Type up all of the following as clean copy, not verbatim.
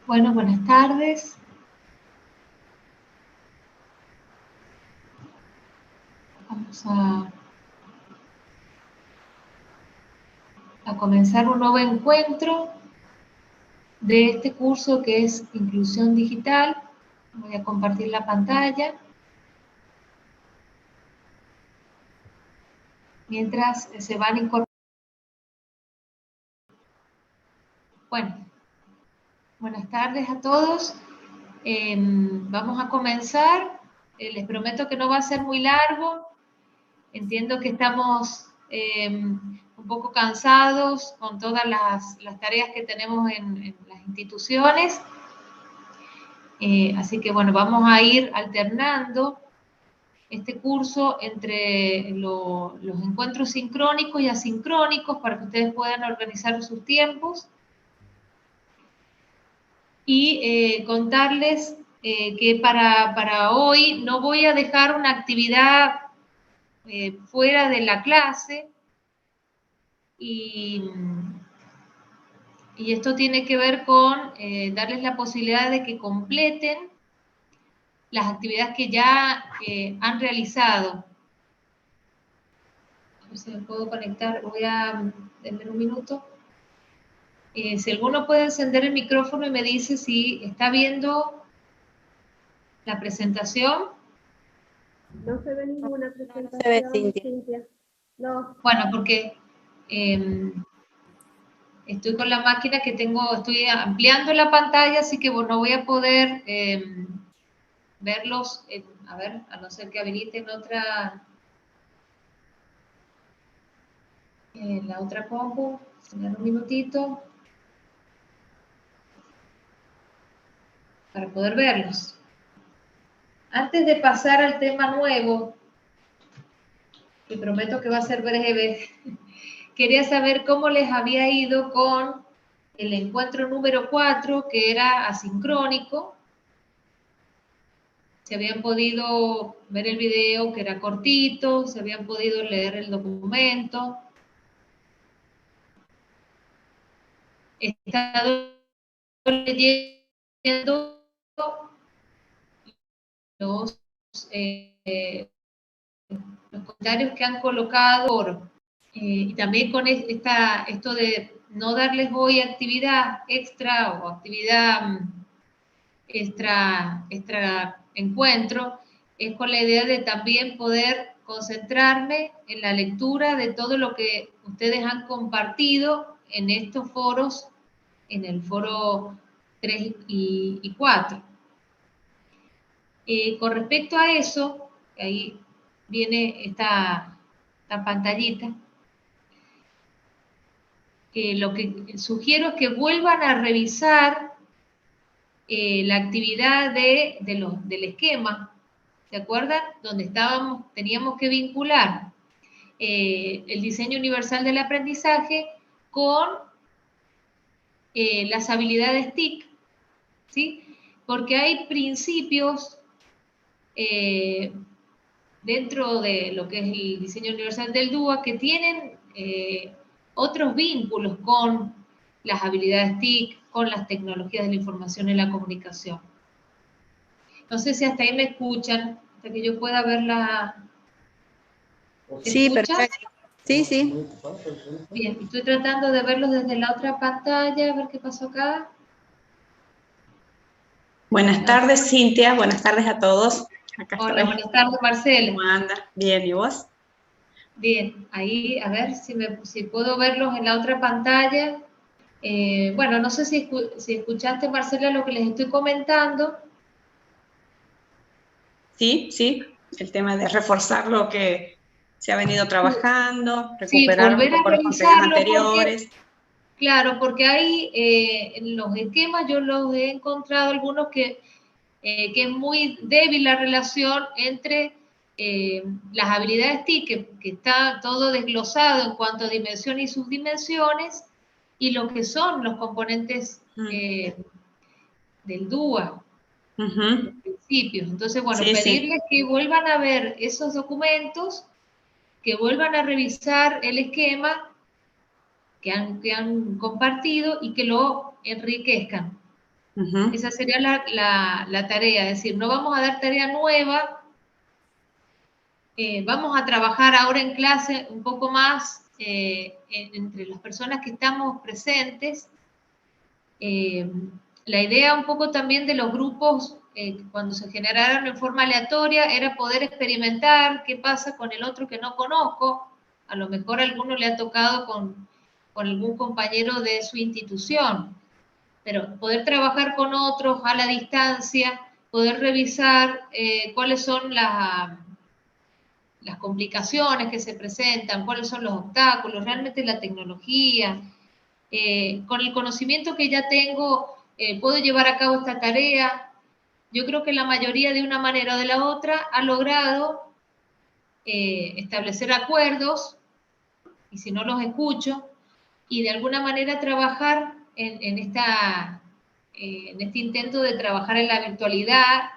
Bueno, buenas tardes. Vamos a comenzar un nuevo encuentro de este curso que es Inclusión Digital. Voy a compartir la pantalla. Mientras se van incorporando. Bueno, buenas tardes a todos. Vamos a comenzar. Les prometo que no va a ser muy largo. Entiendo que estamos un poco cansados con todas las tareas que tenemos en las instituciones. Así que bueno, vamos a ir alternando este curso entre los encuentros sincrónicos y asincrónicos para que ustedes puedan organizar sus tiempos. Y contarles que para hoy no voy a dejar una actividad fuera de la clase y esto tiene que ver con darles la posibilidad de que completen las actividades que ya han realizado. A ver si me puedo conectar, voy a tener un minuto. Si alguno puede encender el micrófono y me dice si está viendo la presentación. No se ve ninguna presentación, se ve, Cintia. No. Bueno, porque estoy con la máquina que tengo, estoy ampliando la pantalla, así que no voy a poder verlos, a ver, a no ser que habiliten otra, la otra compu. Un minutito para poder verlos. Antes de pasar al tema nuevo, que prometo que va a ser breve, quería saber cómo les había ido con el encuentro número 4, que era asincrónico. Se habían podido ver el video, que era cortito, se habían podido leer el documento. He estado leyendo los comentarios que han colocado y también con esto de no darles hoy actividad extra o actividad extra encuentro, es con la idea de también poder concentrarme en la lectura de todo lo que ustedes han compartido en estos foros, en el foro 3 y 4. Con respecto a eso, ahí viene esta pantallita, lo que sugiero es que vuelvan a revisar la actividad del esquema, ¿se acuerdan? Donde teníamos que vincular el diseño universal del aprendizaje con las habilidades TIC, ¿sí? Porque hay principios dentro de lo que es el diseño universal del DUA que tienen otros vínculos con las habilidades TIC, con las tecnologías de la información y la comunicación. No sé si hasta ahí me escuchan, hasta que yo pueda ver la... Sí, perfecto. Sí, sí. Bien, estoy tratando de verlos desde la otra pantalla, a ver qué pasó acá. Buenas tardes, Cintia. Buenas tardes a todos. Acá hola, estoy. Buenas tardes, Marcela. ¿Cómo anda? Bien, ¿y vos? Bien, ahí, a ver si puedo verlos en la otra pantalla. Bueno, no sé si escuchaste, Marcela, lo que les estoy comentando. Sí, sí, el tema de reforzar lo que se ha venido trabajando, recuperar volver un poco a los contenidos anteriores. Claro, porque hay en los esquemas yo los he encontrado algunos que es muy débil la relación entre las habilidades TIC, que está todo desglosado en cuanto a dimensión y subdimensiones, y lo que son los componentes del DUA, los principios. Entonces, bueno, sí, pedirles que vuelvan a ver esos documentos, que vuelvan a revisar el esquema que han compartido y que lo enriquezcan. Ujú. Esa sería la tarea, es decir, no vamos a dar tarea nueva, vamos a trabajar ahora en clase un poco más entre las personas que estamos presentes. La idea un poco también de los grupos, cuando se generaron en forma aleatoria, era poder experimentar qué pasa con el otro que no conozco. A lo mejor a alguno le ha tocado con algún compañero de su institución, pero poder trabajar con otros a la distancia, poder revisar cuáles son las complicaciones que se presentan, cuáles son los obstáculos, realmente la tecnología. Con el conocimiento que ya tengo, puedo llevar a cabo esta tarea. Yo creo que la mayoría, de una manera o de la otra, ha logrado establecer acuerdos, y si no los escucho, y de alguna manera trabajar en este intento de trabajar en la virtualidad,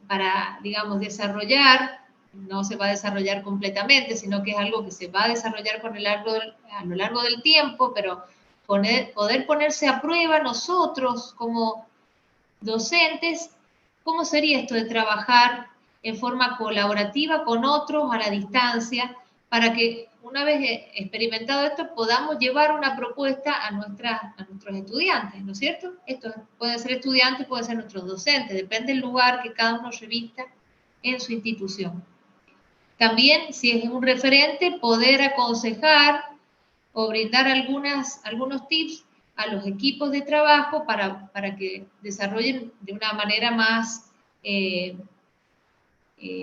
para, digamos, desarrollar. No se va a desarrollar completamente, sino que es algo que se va a desarrollar a lo largo del tiempo, pero poder ponerse a prueba nosotros como docentes, ¿cómo sería esto de trabajar en forma colaborativa con otros a la distancia, para que una vez experimentado esto podamos llevar una propuesta a nuestros estudiantes, ¿no es cierto? Estos pueden ser estudiantes, pueden ser nuestros docentes, depende del lugar que cada uno revista en su institución. También, si es un referente, poder aconsejar o brindar algunos tips a los equipos de trabajo para que desarrollen de una manera más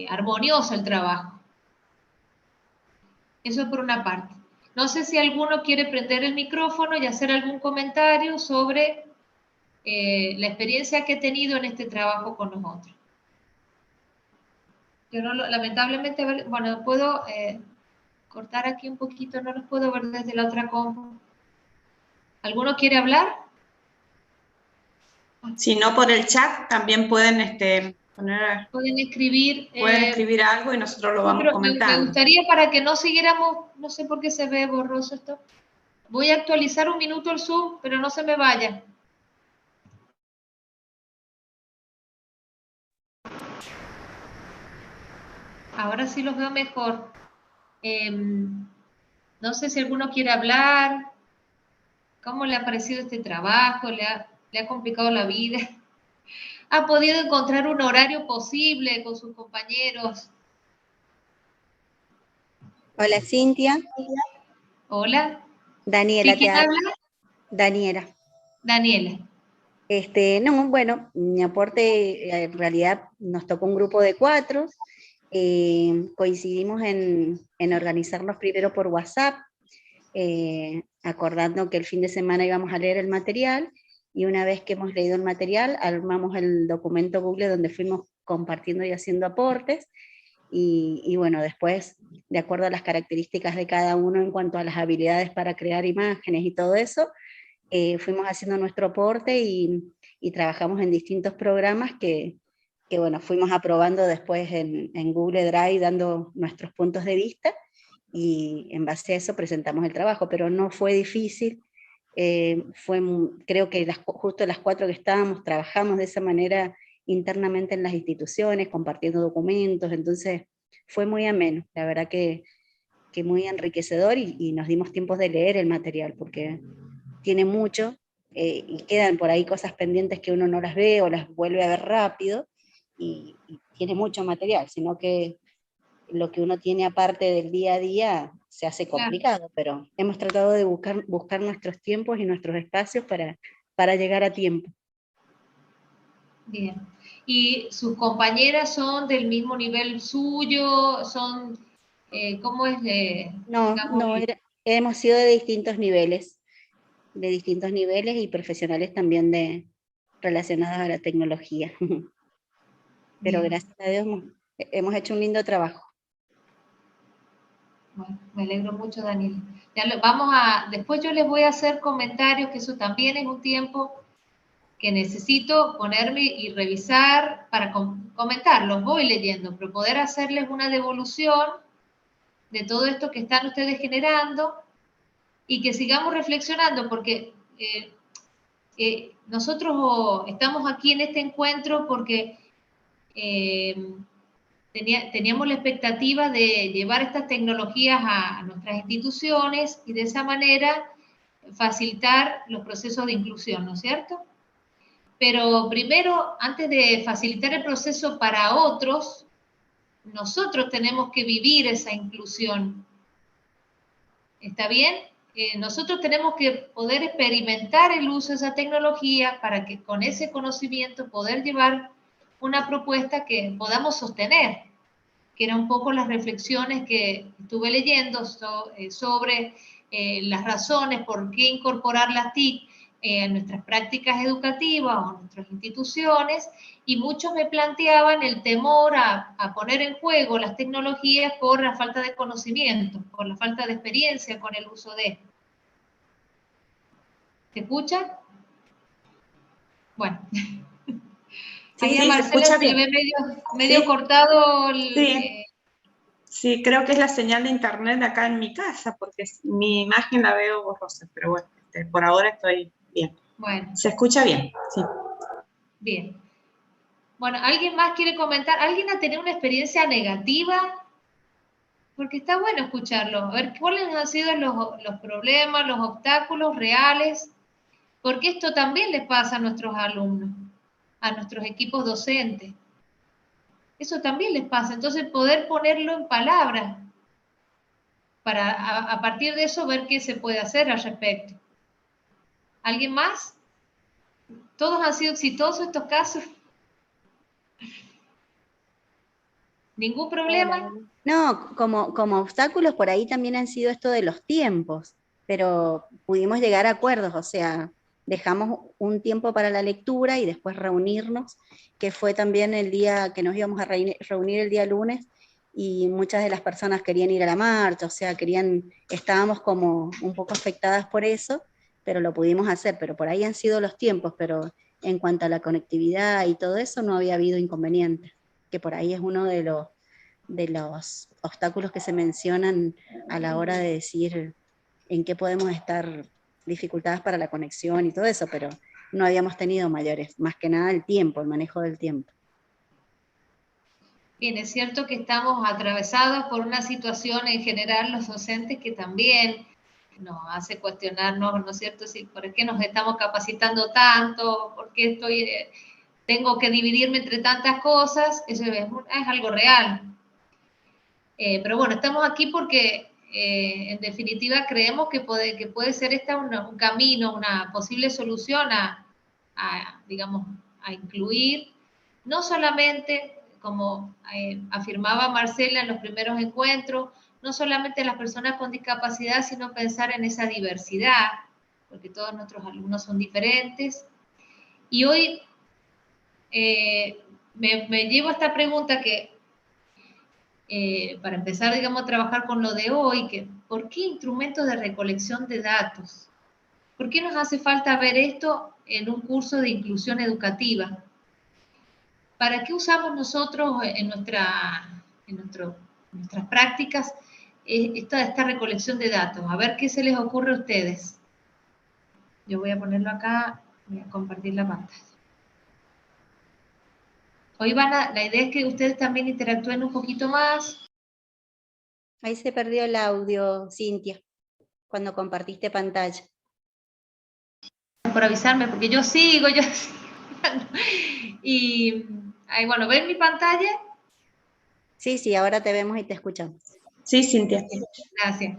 armoniosa el trabajo. Eso por una parte. No sé si alguno quiere prender el micrófono y hacer algún comentario sobre la experiencia que he tenido en este trabajo con nosotros. Yo no, lamentablemente, bueno, puedo cortar aquí un poquito, no los puedo ver desde la otra compu. ¿Alguno quiere hablar? Si no, por el chat también pueden Pueden escribir. pueden escribir algo y nosotros lo vamos comentando. Me gustaría, para que no siguiéramos, no sé por qué se ve borroso esto. Voy a actualizar un minuto el Zoom, pero no se me vaya. Ahora sí los veo mejor. No sé si alguno quiere hablar. ¿Cómo le ha parecido este trabajo? ¿Le ha complicado la vida? ¿Ha podido encontrar un horario posible con sus compañeros? Hola, Cintia. Hola. Daniela, ¿Quién habla? Daniela. Daniela. No, bueno, mi aporte, en realidad nos tocó un grupo de 4, coincidimos en organizarnos primero por WhatsApp, acordando que el fin de semana íbamos a leer el material, y una vez que hemos leído el material, armamos el documento Google donde fuimos compartiendo y haciendo aportes, y bueno, después, de acuerdo a las características de cada uno en cuanto a las habilidades para crear imágenes y todo eso, fuimos haciendo nuestro aporte y trabajamos en distintos programas que bueno, fuimos aprobando después en Google Drive, dando nuestros puntos de vista, y en base a eso presentamos el trabajo, pero no fue difícil. Creo que justo las 4 que estábamos, trabajamos de esa manera internamente en las instituciones, compartiendo documentos, entonces fue muy ameno, la verdad que muy enriquecedor, y nos dimos tiempos de leer el material, porque tiene mucho, y quedan por ahí cosas pendientes que uno no las ve o las vuelve a ver rápido, y tiene mucho material, sino que lo que uno tiene aparte del día a día se hace complicado, pero hemos tratado de buscar nuestros tiempos y nuestros espacios para llegar a tiempo. Bien. ¿Y sus compañeras son del mismo nivel suyo? ¿Son, cómo es? No, hemos sido de distintos niveles y profesionales también relacionados a la tecnología. Pero Bien. gracias a Dios hemos hecho un lindo trabajo. Bueno, me alegro mucho, Daniela. Después yo les voy a hacer comentarios, que eso también es un tiempo que necesito ponerme y revisar para comentar. Los voy leyendo, pero poder hacerles una devolución de todo esto que están ustedes generando, y que sigamos reflexionando, porque nosotros estamos aquí en este encuentro porque teníamos la expectativa de llevar estas tecnologías a nuestras instituciones y de esa manera facilitar los procesos de inclusión, ¿no es cierto? Pero primero, antes de facilitar el proceso para otros, nosotros tenemos que vivir esa inclusión. ¿Está bien? Nosotros tenemos que poder experimentar el uso de esa tecnología para que con ese conocimiento poder llevar una propuesta que podamos sostener, que eran un poco las reflexiones que estuve leyendo sobre las razones por qué incorporar las TIC en nuestras prácticas educativas o en nuestras instituciones, y muchos me planteaban el temor a poner en juego las tecnologías por la falta de conocimiento, por la falta de experiencia con el uso de. ¿Se escucha? Bueno. Sí, a Marcela se escucha se le bien. ve medio cortado Sí. Sí, creo que es la señal de internet de acá en mi casa, porque mi imagen la veo borrosa, pero bueno, por ahora estoy bien. Bueno. Se escucha bien, sí. Bien. Bueno, ¿alguien más quiere comentar? ¿Alguien ha tenido una experiencia negativa? Porque está bueno escucharlo. A ver, ¿cuáles han sido los problemas, los obstáculos reales? Porque esto también les pasa a nuestros alumnos, a nuestros equipos docentes. Eso también les pasa. Entonces, poder ponerlo en palabras para a partir de eso ver qué se puede hacer al respecto. ¿Alguien más? ¿Todos han sido exitosos estos casos? ¿Ningún problema? No, como obstáculos por ahí también han sido esto de los tiempos, pero pudimos llegar a acuerdos, o sea, dejamos un tiempo para la lectura y después reunirnos, que fue también el día que nos íbamos a reunir el día lunes, y muchas de las personas querían ir a la marcha, o sea, estábamos como un poco afectadas por eso, pero lo pudimos hacer, pero por ahí han sido los tiempos, pero en cuanto a la conectividad y todo eso no había habido inconvenientes, que por ahí es uno de los obstáculos que se mencionan a la hora de decir en qué podemos estar dificultadas para la conexión y todo eso, pero no habíamos tenido mayores, más que nada el tiempo, el manejo del tiempo. Bien, es cierto que estamos atravesados por una situación en general los docentes que también nos hace cuestionarnos, ¿no es cierto? Si, ¿por qué nos estamos capacitando tanto? ¿Por qué tengo que dividirme entre tantas cosas? Eso es algo real. Pero bueno, estamos aquí porque en definitiva creemos que puede ser un camino, una posible solución digamos, a incluir, no solamente, como afirmaba Marcela en los primeros encuentros, no solamente las personas con discapacidad, sino pensar en esa diversidad, porque todos nuestros alumnos son diferentes. Y hoy me llevo a esta pregunta que para empezar, digamos, a trabajar con lo de hoy, ¿por qué instrumentos de recolección de datos? ¿Por qué nos hace falta ver esto en un curso de inclusión educativa? ¿Para qué usamos nosotros en nuestras prácticas esta recolección de datos? A ver qué se les ocurre a ustedes. Yo voy a ponerlo acá, voy a compartir la pantalla. Hoy la idea es que ustedes también interactúen un poquito más. Ahí se perdió el audio, Cintia, cuando compartiste pantalla. Por avisarme, porque yo sigo. Y, bueno, ¿ven mi pantalla? Sí, ahora te vemos y te escuchamos. Sí, Cintia. Gracias.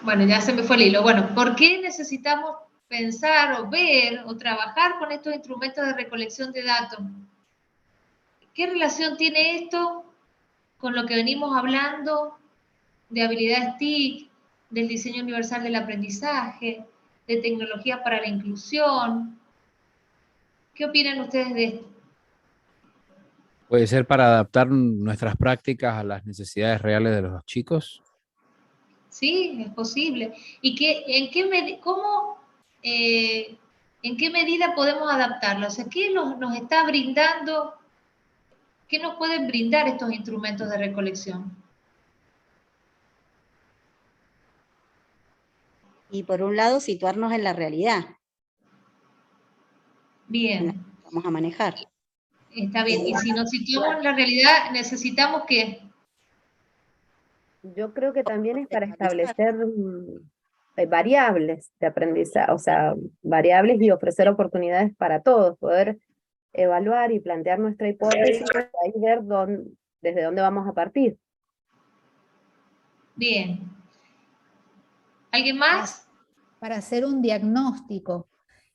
Bueno, ya se me fue el hilo. Bueno, ¿por qué necesitamos pensar o ver o trabajar con estos instrumentos de recolección de datos? ¿Qué relación tiene esto con lo que venimos hablando de habilidades TIC, del diseño universal del aprendizaje, de tecnología para la inclusión? ¿Qué opinan ustedes de esto? Puede ser para adaptar nuestras prácticas a las necesidades reales de los chicos. Sí, es posible. ¿Y en qué medida podemos adaptarlo? O sea, ¿qué nos está brindando? ¿Qué nos pueden brindar estos instrumentos de recolección? Y por un lado, situarnos en la realidad en la Bien, que vamos a manejar. está bien. Y si nos situamos en la realidad, necesitamos que... Yo creo que también es para Contextualizar. establecer variables de aprendizaje, o sea, variables y ofrecer oportunidades para todos, poder evaluar y plantear nuestra hipótesis y ahí ver desde dónde vamos a partir. Bien. ¿Alguien más? Para hacer un diagnóstico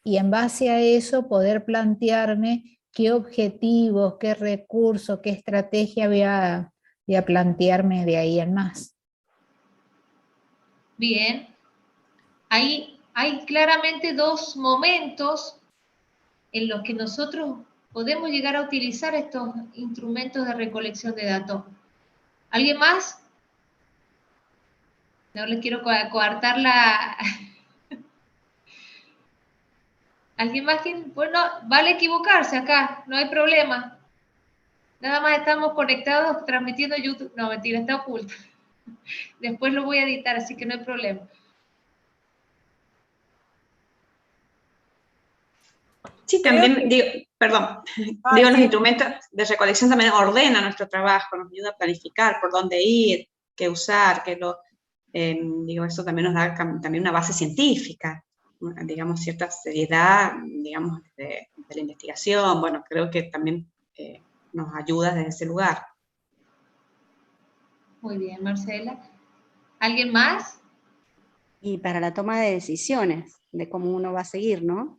y en base a eso poder plantearme qué objetivos, qué recursos, qué estrategia voy a plantearme de ahí en más. Bien. Ahí hay claramente dos momentos en los que nosotros podemos llegar a utilizar estos instrumentos de recolección de datos. ¿Alguien más? No les quiero coartar la... ¿Alguien más? Bueno, vale equivocarse acá, no hay problema. Nada más estamos conectados transmitiendo YouTube. No, mentira, está oculto. Después lo voy a editar, así que no hay problema. Sí, también, digo, perdón, digo, los instrumentos de recolección también ordenan nuestro trabajo, nos ayuda a planificar por dónde ir, qué usar, digo, eso también nos da también una base científica, digamos, cierta seriedad, digamos, de la investigación. Bueno, creo que también nos ayuda desde ese lugar. Muy bien, Marcela. ¿Alguien más? Y para la toma de decisiones, de cómo uno va a seguir, ¿no?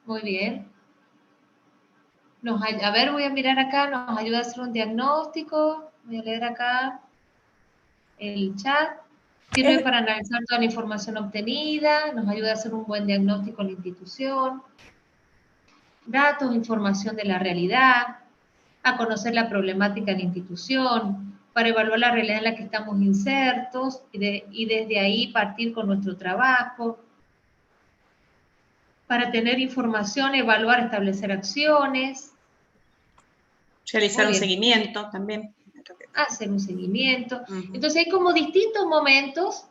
Muy bien. A ver, voy a mirar acá, nos ayuda a hacer un diagnóstico. Voy a leer acá el chat. Sirve para analizar toda la información obtenida, nos ayuda a hacer un buen diagnóstico en la institución. Datos, información de la realidad, a conocer la problemática en la institución, para evaluar la realidad en la que estamos insertos y desde ahí partir con nuestro trabajo, para tener información, evaluar, establecer acciones. Realizar un seguimiento también. Hacer un seguimiento. Entonces hay como distintos momentos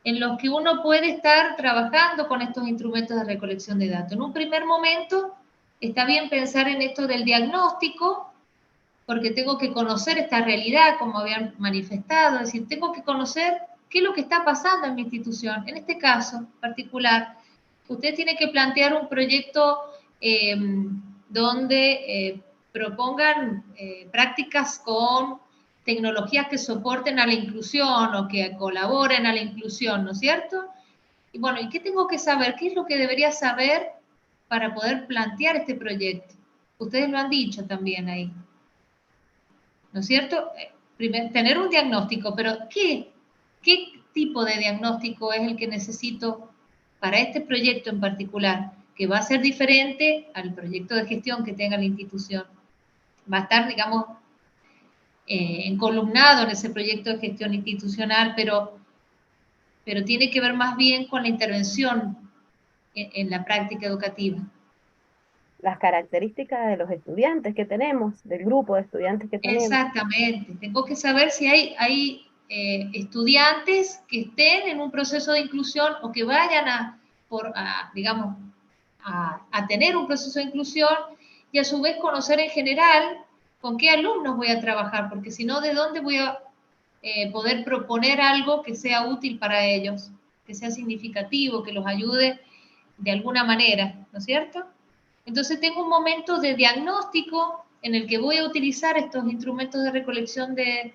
en los que uno puede estar trabajando con estos instrumentos de recolección de datos. En un primer momento está bien pensar en esto del diagnóstico, porque tengo que conocer esta realidad, como habían manifestado, es decir, tengo que conocer qué es lo que está pasando en mi institución. En este caso particular, usted tiene que plantear un proyecto donde propongan prácticas con tecnologías que soporten a la inclusión o que colaboren a la inclusión, ¿no es cierto? Y bueno, ¿y qué tengo que saber? ¿Qué es lo que debería saber para poder plantear este proyecto? Ustedes lo han dicho también ahí, ¿no es cierto? Primero, tener un diagnóstico, pero ¿qué tipo de diagnóstico es el que necesito para este proyecto en particular? Que va a ser diferente al proyecto de gestión que tenga la institución. Va a estar, digamos, encolumnado en ese proyecto de gestión institucional, pero tiene que ver más bien con la intervención en la práctica educativa. Las características de los estudiantes que tenemos, del grupo de estudiantes que tenemos. Exactamente. Tengo que saber si hay estudiantes que estén en un proceso de inclusión o que vayan digamos, a tener un proceso de inclusión y a su vez conocer en general con qué alumnos voy a trabajar, porque si no, ¿de dónde voy a poder proponer algo que sea útil para ellos, que sea significativo, que los ayude de alguna manera, ¿no es cierto? Entonces tengo un momento de diagnóstico en el que voy a utilizar estos instrumentos de recolección de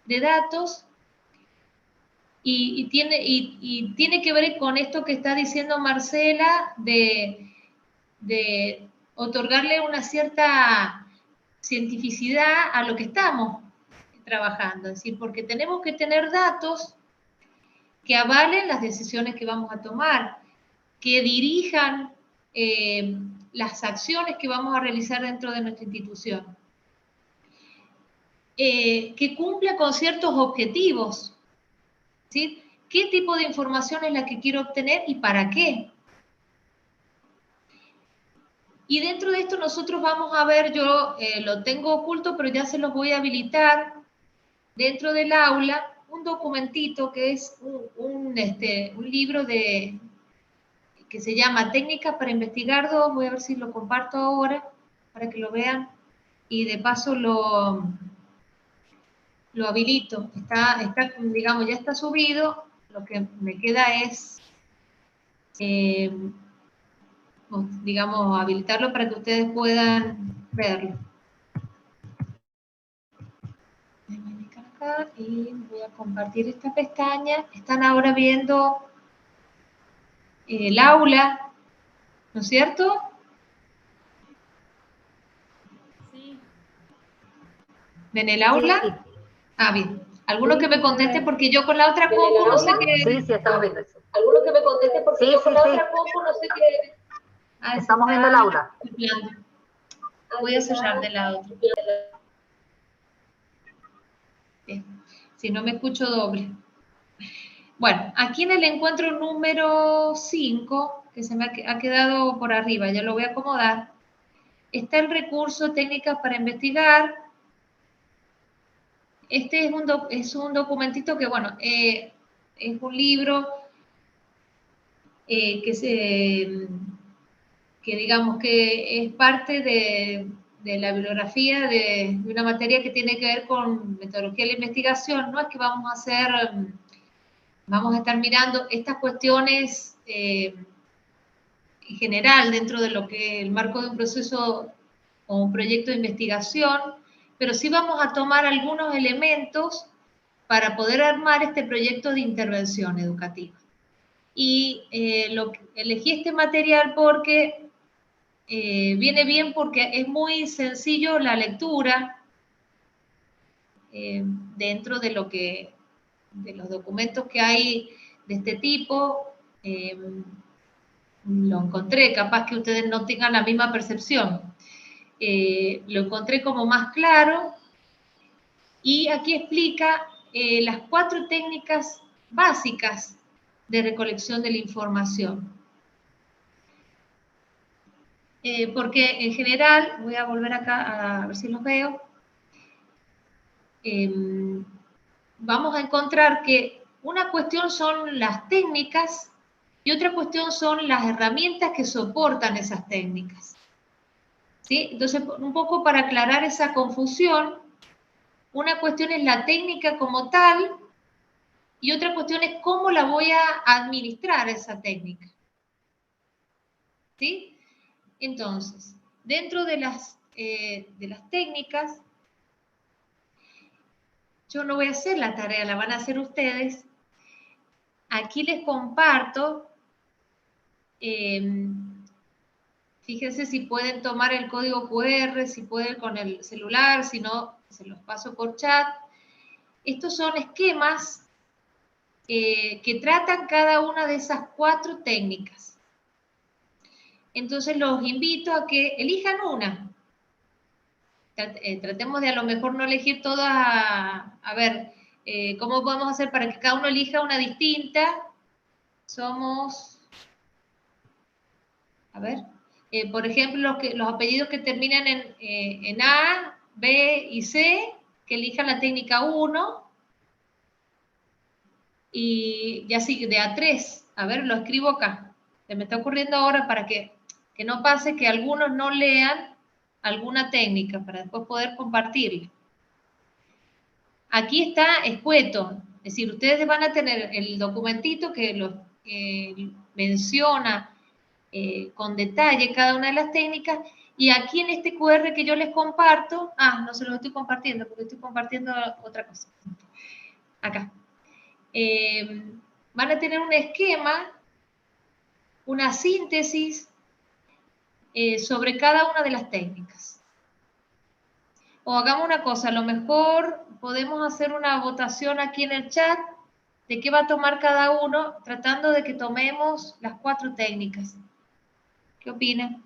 datos y tiene que ver con esto que está diciendo Marcela de otorgarle una cierta cientificidad a lo que estamos trabajando, es decir, porque tenemos que tener datos que avalen las decisiones que vamos a tomar, que dirijan las acciones que vamos a realizar dentro de nuestra institución, que cumpla con ciertos objetivos, ¿sí? ¿Qué tipo de información es la que quiero obtener y para qué? Y dentro de esto nosotros vamos a ver, yo lo tengo oculto, pero ya se los voy a habilitar dentro del aula, un documentito que es un libro que se llama Técnicas para Investigar 2. Voy a ver si lo comparto ahora para que lo vean y de paso lo habilito. Está, digamos, ya está subido. Lo que me queda es, digamos, habilitarlo para que ustedes puedan verlo. Acá y voy a compartir esta pestaña. Están ahora viendo el aula, ¿no es cierto? Sí. ¿Ven el aula? Sí. Ah, bien. Alguno que me conteste porque yo con la otra compu no sé qué... Sí, sí, estamos viendo eso. Alguno que me conteste porque Sí, yo con sí, la sí. otra compu no sé qué... Ah, Estamos viendo el aula. Voy a cerrar de la otra. Bien. Si no me escucho doble. Bueno, aquí en el encuentro número 5, que se me ha quedado por arriba, ya lo voy a acomodar, está el recurso Técnicas para Investigar. Este es un documentito que, bueno, es un libro que digamos que es parte de la bibliografía de una materia que tiene que ver con metodología de la investigación. No es que vamos a estar mirando estas cuestiones en general dentro de lo que es el marco de un proceso o un proyecto de investigación, pero sí vamos a tomar algunos elementos para poder armar este proyecto de intervención educativa. Y elegí este material porque viene bien porque es muy sencillo la lectura dentro de los documentos que hay de este tipo. Lo encontré, capaz que ustedes no tengan la misma percepción. Lo encontré como más claro y aquí explica las 4 técnicas básicas de recolección de la información. Porque en general, voy a volver acá a ver si los veo, vamos a encontrar que una cuestión son las técnicas y otra cuestión son las herramientas que soportan esas técnicas. ¿Sí? Entonces, un poco para aclarar esa confusión, una cuestión es la técnica como tal y otra cuestión es cómo la voy a administrar esa técnica. ¿Sí? Entonces, dentro de las técnicas, yo no voy a hacer la tarea, la van a hacer ustedes. Aquí les comparto, fíjense si pueden tomar el código QR, si pueden con el celular, si no, se los paso por chat. Estos son esquemas que tratan cada una de esas 4 técnicas. Entonces los invito a que elijan una. Tratemos de a lo mejor no elegir todas, a ver, ¿cómo podemos hacer para que cada uno elija una distinta? Somos, a ver, por ejemplo, los apellidos que terminan en A, B y C, que elijan la técnica 1, y así de A3, a ver, lo escribo acá. Se me está ocurriendo ahora para que no pase que algunos no lean alguna técnica, para después poder compartirla. Aquí está escueto, es decir, ustedes van a tener el documentito que menciona con detalle cada una de las técnicas, y aquí en este QR que yo les comparto, no se los estoy compartiendo porque estoy compartiendo otra cosa. Acá. Van a tener un esquema, una síntesis sobre cada una de las técnicas. O hagamos una cosa, a lo mejor podemos hacer una votación aquí en el chat de qué va a tomar cada uno, tratando de que tomemos las 4 técnicas. ¿Qué opinan?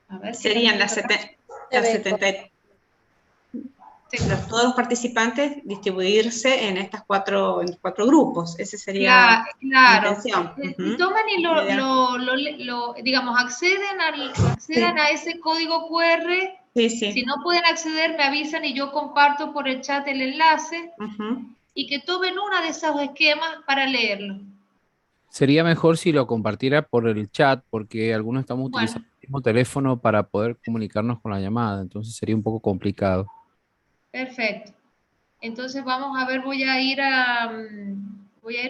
A ver, serían las 70. Sí. Todos los participantes distribuirse en estos cuatro grupos. Ese sería la intención. Y toman y digamos, accedan a ese código QR. Sí, sí. Si no pueden acceder, me avisan y yo comparto por el chat el enlace. Y que tomen una de esos esquemas para leerlo. Sería mejor si lo compartiera por el chat, porque algunos estamos utilizando el mismo teléfono para poder comunicarnos con la llamada, entonces sería un poco complicado. Perfecto. Entonces vamos a ver, voy a ir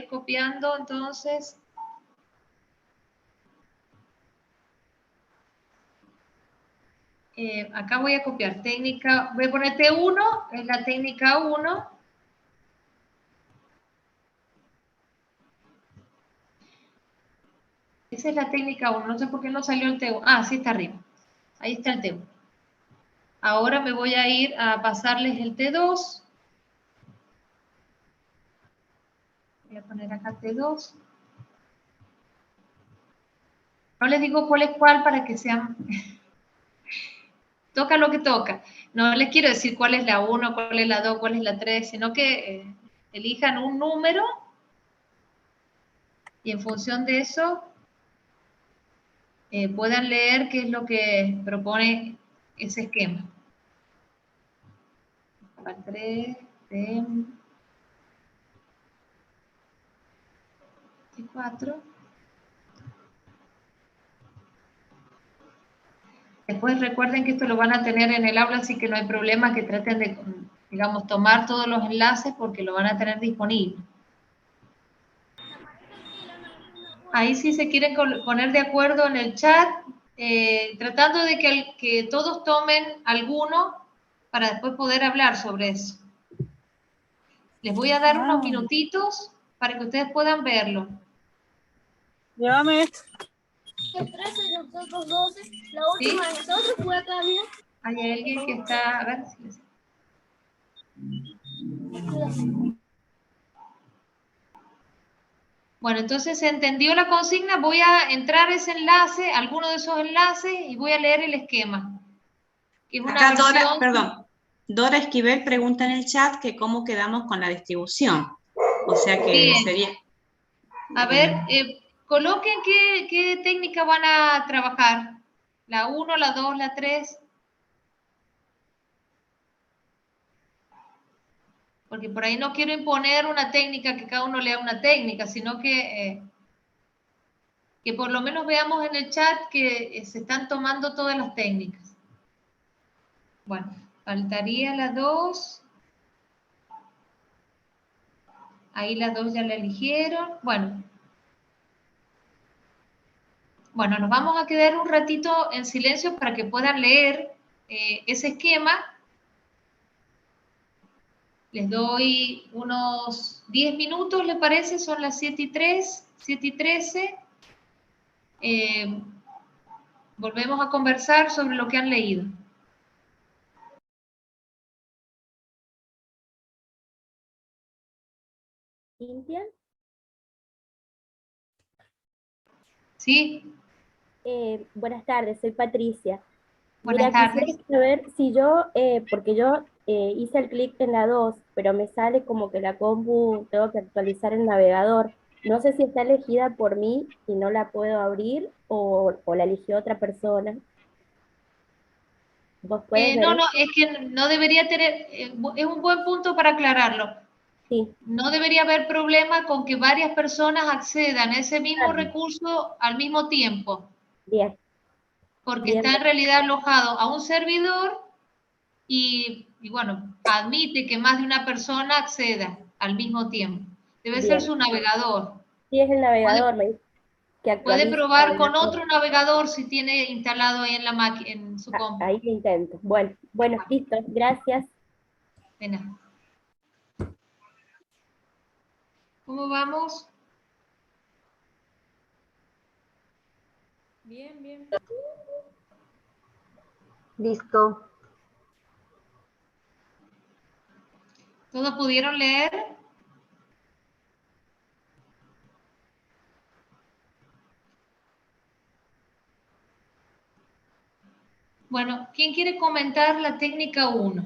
copiando entonces. Acá voy a copiar técnica, voy a poner T1, es la técnica 1. Esa es la técnica 1, no sé por qué no salió el T1. Ah, sí está arriba. Ahí está el T1. Ahora me voy a ir a pasarles el T2. Voy a poner acá T2. No les digo cuál es cuál para que sean... Toca lo que toca. No les quiero decir cuál es la 1, cuál es la 2, cuál es la 3, sino que elijan un número y en función de eso puedan leer qué es lo que propone ese esquema. 3, 4. Después recuerden que esto lo van a tener en el aula, así que no hay problema que traten de, digamos, tomar todos los enlaces porque lo van a tener disponible. Ahí sí se quieren poner de acuerdo en el chat, tratando de que todos tomen alguno para después poder hablar sobre eso. Les voy a dar unos minutitos para que ustedes puedan verlo. Llévame. El 13 y nosotros 12. La última de nosotros fue acá, bien. Hay alguien que está... A ver si les... Bueno, entonces se entendió la consigna. Voy a entrar a ese enlace, alguno de esos enlaces, y voy a leer el esquema. Que es una Acá versión... Dora Esquivel pregunta en el chat que cómo quedamos con la distribución. O sea que bien. sería... A ver, coloquen qué técnica van a trabajar. La 1, la 2, la 3. Porque por ahí no quiero imponer una técnica, que cada uno lea una técnica, sino que por lo menos veamos en el chat que se están tomando todas las técnicas. Bueno, faltaría la 2. Ahí las 2 ya la eligieron. Bueno, nos vamos a quedar un ratito en silencio para que puedan leer ese esquema. Les doy unos 10 minutos, ¿les parece? Son las 7:03, 7:13. Volvemos a conversar sobre lo que han leído. ¿Cintia? ¿Sí? Buenas tardes, soy Patricia. Buenas tardes. Quisiera saber si yo, porque yo hice el clic en la 2, pero me sale como que la compu tengo que actualizar el navegador. No sé si está elegida por mí y no la puedo abrir o la eligió otra persona. ¿Vos puedes ver No, eso? es que no debería tener, es un buen punto para aclararlo. Sí. No debería haber problema con que varias personas accedan a ese mismo Claro. recurso al mismo tiempo. Bien. Porque Bien. está en realidad alojado a un servidor y bueno, admite que más de una persona acceda al mismo tiempo. Debe ser su navegador. Sí, es el navegador, me dice que Puede actualice el probar con navegador. otro navegador si tiene instalado ahí en la máquina, en su compu. Ahí lo intento. Bueno, listo, gracias. De nada. ¿Cómo vamos? Bien, bien. Listo. ¿Todos pudieron leer? Bueno, ¿quién quiere comentar la técnica 1?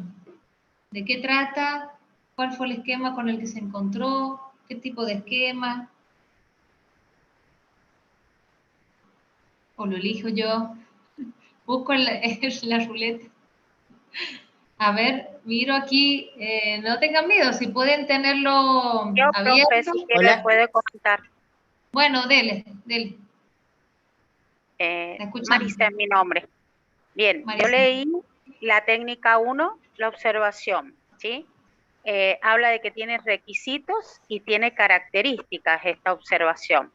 ¿De qué trata? ¿Cuál fue el esquema con el que se encontró? ¿Qué tipo de esquema? ¿O lo elijo yo? Busco en la ruleta. A ver, miro aquí, no tengan miedo, si pueden tenerlo Yo, abierto. profe, si quiere puede comentar. Bueno, dele. La escuchamos. Marisa es mi nombre. Bien, Marisa. yo leí la técnica 1, la observación, ¿sí? Habla de que tiene requisitos y tiene características esta observación.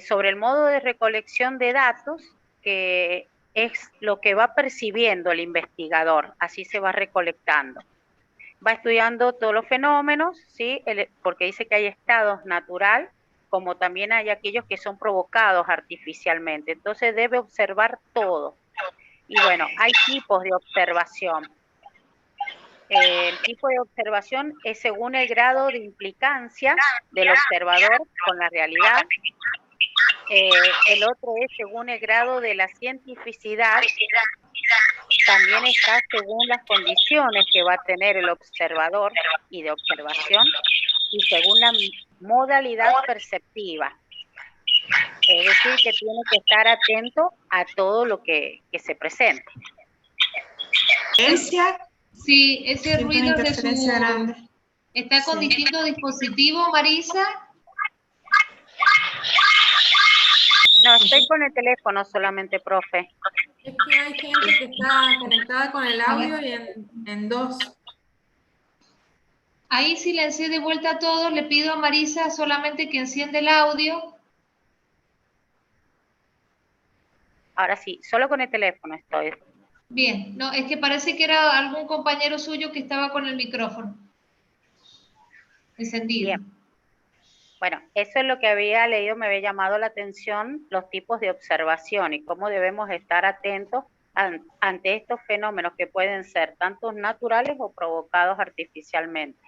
Sobre el modo de recolección de datos, que es lo que va percibiendo el investigador, así se va recolectando. Va estudiando todos los fenómenos, ¿sí? Porque dice que hay estados natural, como también hay aquellos que son provocados artificialmente. Entonces debe observar todo. Y bueno, hay tipos de observación. El tipo de observación es según el grado de implicancia del observador con la realidad. El otro es según el grado de la cientificidad. También está según las condiciones que va a tener el observador y de observación, y según la modalidad perceptiva. Es decir, que tiene que estar atento a todo lo que se presente. Sí, ese ruido de su... grande. ¿Está con distintos dispositivos, Marisa? No, estoy con el teléfono solamente, profe. Es que hay gente que está conectada con el audio y en dos. Ahí silencié de vuelta a todos, le pido a Marisa solamente que encienda el audio. Ahora sí, solo con el teléfono estoy. Bien, no, es que parece que era algún compañero suyo que estaba con el micrófono encendido. Bien. Bueno, eso es lo que había leído, me había llamado la atención, los tipos de observación y cómo debemos estar atentos ante estos fenómenos que pueden ser tanto naturales o provocados artificialmente.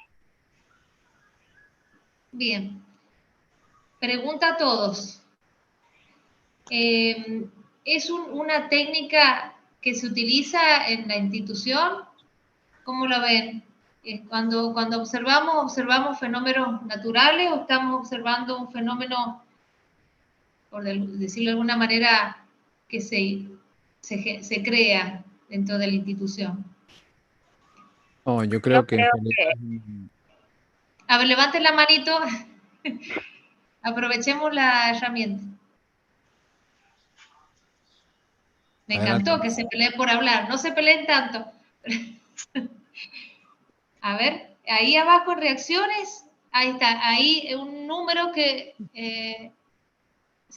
Bien. Pregunta a todos. ¿Es una técnica que se utiliza en la institución? ¿Cómo lo ven? Cuando observamos fenómenos naturales o estamos observando un fenómeno, por decirlo de alguna manera, que se crea dentro de la institución. No, yo creo que... A ver, levanten la manito. Aprovechemos la herramienta. Me encantó que se peleen por hablar. No se peleen tanto. A ver, ahí abajo en reacciones, ahí está, ahí un número que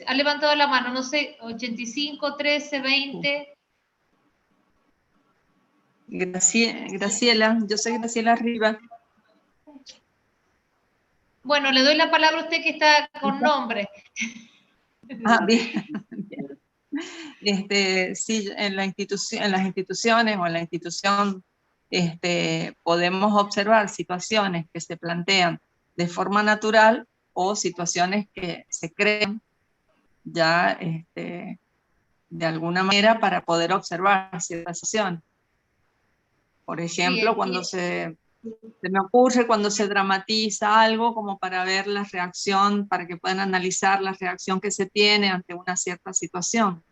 ha levantado la mano, no sé, 85, 13, 20. Graciela, yo soy Graciela Riva. Bueno, le doy la palabra a usted que está con nombre. Ah, bien. Sí, en las instituciones o en la institución podemos observar situaciones que se plantean de forma natural o situaciones que se crean ya de alguna manera para poder observar ciertas situaciones. Por ejemplo, cuando se me ocurre cuando se dramatiza algo como para ver la reacción, para que puedan analizar la reacción que se tiene ante una cierta situación.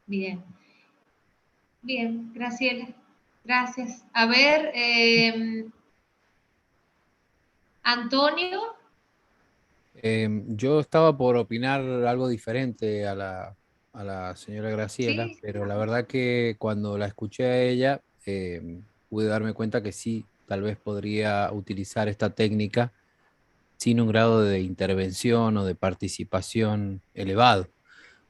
Bien. Bien, Graciela. Gracias. A ver, Antonio. Yo estaba por opinar algo diferente a la señora Graciela, ¿sí? Pero la verdad que cuando la escuché a ella, pude darme cuenta que sí, tal vez podría utilizar esta técnica sin un grado de intervención o de participación elevado,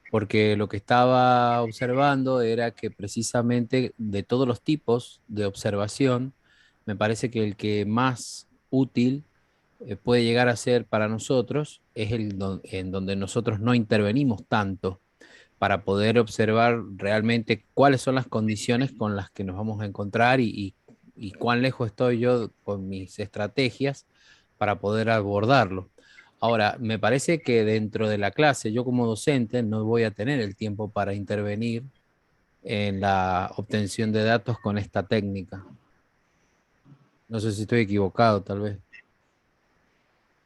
porque lo que estaba observando era que precisamente de todos los tipos de observación, me parece que el que más útil puede llegar a ser para nosotros es en donde nosotros no intervenimos tanto para poder observar realmente cuáles son las condiciones con las que nos vamos a encontrar y cuán lejos estoy yo con mis estrategias para poder abordarlo. Ahora, me parece que dentro de la clase, yo como docente no voy a tener el tiempo para intervenir en la obtención de datos con esta técnica. No sé si estoy equivocado, tal vez.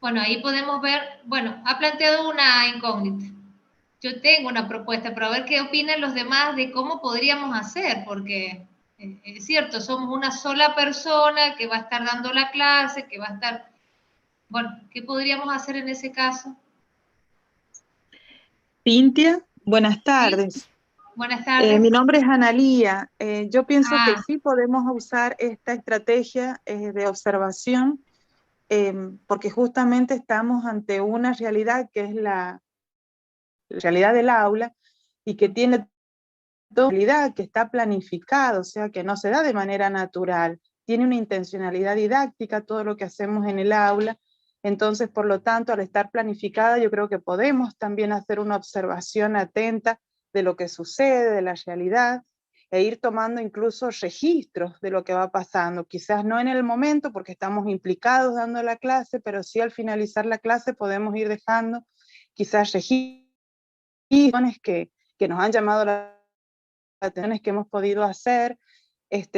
Bueno, ahí podemos ver, bueno, ha planteado una incógnita. Yo tengo una propuesta, pero a ver qué opinan los demás de cómo podríamos hacer, porque es cierto, somos una sola persona que va a estar dando la clase, que va a estar... Bueno, ¿qué podríamos hacer en ese caso? Cintia, buenas tardes. ¿Sí? Buenas tardes. Mi nombre es Analía. Yo pienso que Ah. sí podemos usar esta estrategia de observación porque justamente estamos ante una realidad que es la realidad del aula y que tiene toda realidad que está planificada, o sea, que no se da de manera natural. Tiene una intencionalidad didáctica todo lo que hacemos en el aula. Entonces, por lo tanto, al estar planificada, yo creo que podemos también hacer una observación atenta de lo que sucede, de la realidad, e ir tomando incluso registros de lo que va pasando. Quizás no en el momento, porque estamos implicados dando la clase, pero sí al finalizar la clase podemos ir dejando quizás registros que nos han llamado la atención, que hemos podido hacer,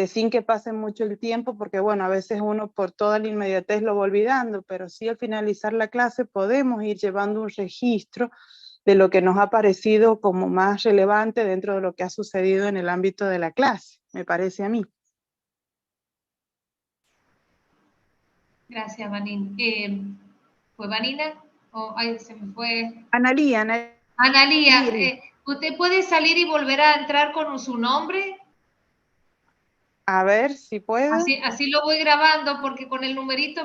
sin que pase mucho el tiempo, porque bueno, a veces uno por toda la inmediatez lo va olvidando, pero sí al finalizar la clase podemos ir llevando un registro de lo que nos ha parecido como más relevante dentro de lo que ha sucedido en el ámbito de la clase, me parece a mí. Gracias, Vanina. ¿Fue Vanina? Ay, se me fue. Analía. Analía, ¿usted puede salir y volver a entrar con su nombre? A ver si puedo. Así lo voy grabando, porque con el numerito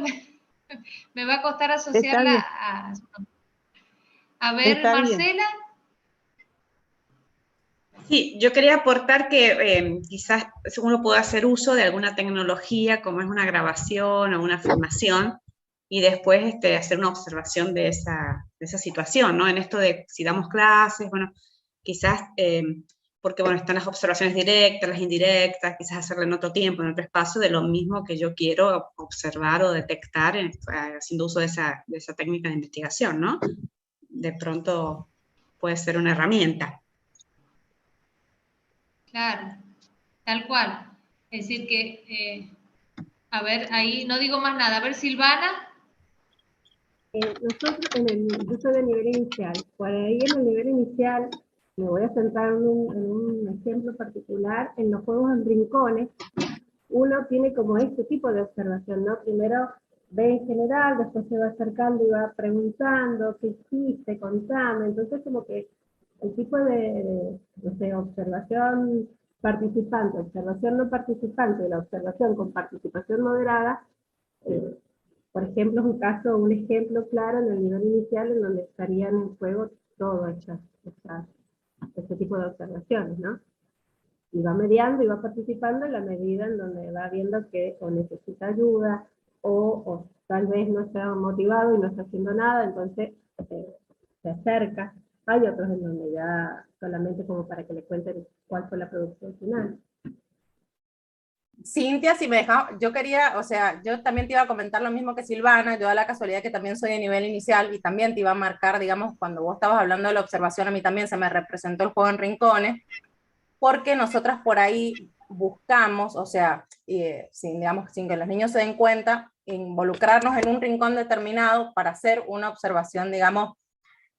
me va a costar asociarla a su nombre. A ver, Está Marcela. Sí, yo quería aportar que quizás uno pueda hacer uso de alguna tecnología como es una grabación o una filmación y después hacer una observación de esa situación, ¿no? En esto de si damos clases, bueno, quizás, porque bueno, están las observaciones directas, las indirectas, quizás hacerlo en otro tiempo, en otro espacio, de lo mismo que yo quiero observar o detectar haciendo uso de esa técnica de investigación, ¿no? De pronto puede ser una herramienta. Claro, tal cual. Es decir que, a ver, ahí no digo más nada. A ver, Silvana. Nosotros, yo soy de nivel inicial. Por ahí en el nivel inicial, me voy a centrar en un ejemplo particular, en los juegos en rincones, uno tiene como este tipo de observación, ¿no? Primero ve en general, después se va acercando y va preguntando, ¿qué hiciste? Contame. Entonces como que el tipo de no sé, observación participante, observación no participante, la observación con participación moderada, por ejemplo, es un ejemplo claro en el nivel inicial en donde estarían en juego todas este tipo de observaciones, ¿no? Y va mediando y va participando en la medida en donde va viendo que o necesita ayuda o tal vez no está motivado y no está haciendo nada, entonces se acerca. Hay otros en donde ya solamente como para que le cuenten cuál fue la producción final. Cintia, si me dejaba, yo quería, o sea, yo también te iba a comentar lo mismo que Silvana, yo da la casualidad que también soy de nivel inicial y también te iba a marcar, digamos, cuando vos estabas hablando de la observación, a mí también se me representó el juego en rincones, porque nosotras por ahí buscamos, o sea, digamos, sin que los niños se den cuenta, involucrarnos en un rincón determinado para hacer una observación, digamos,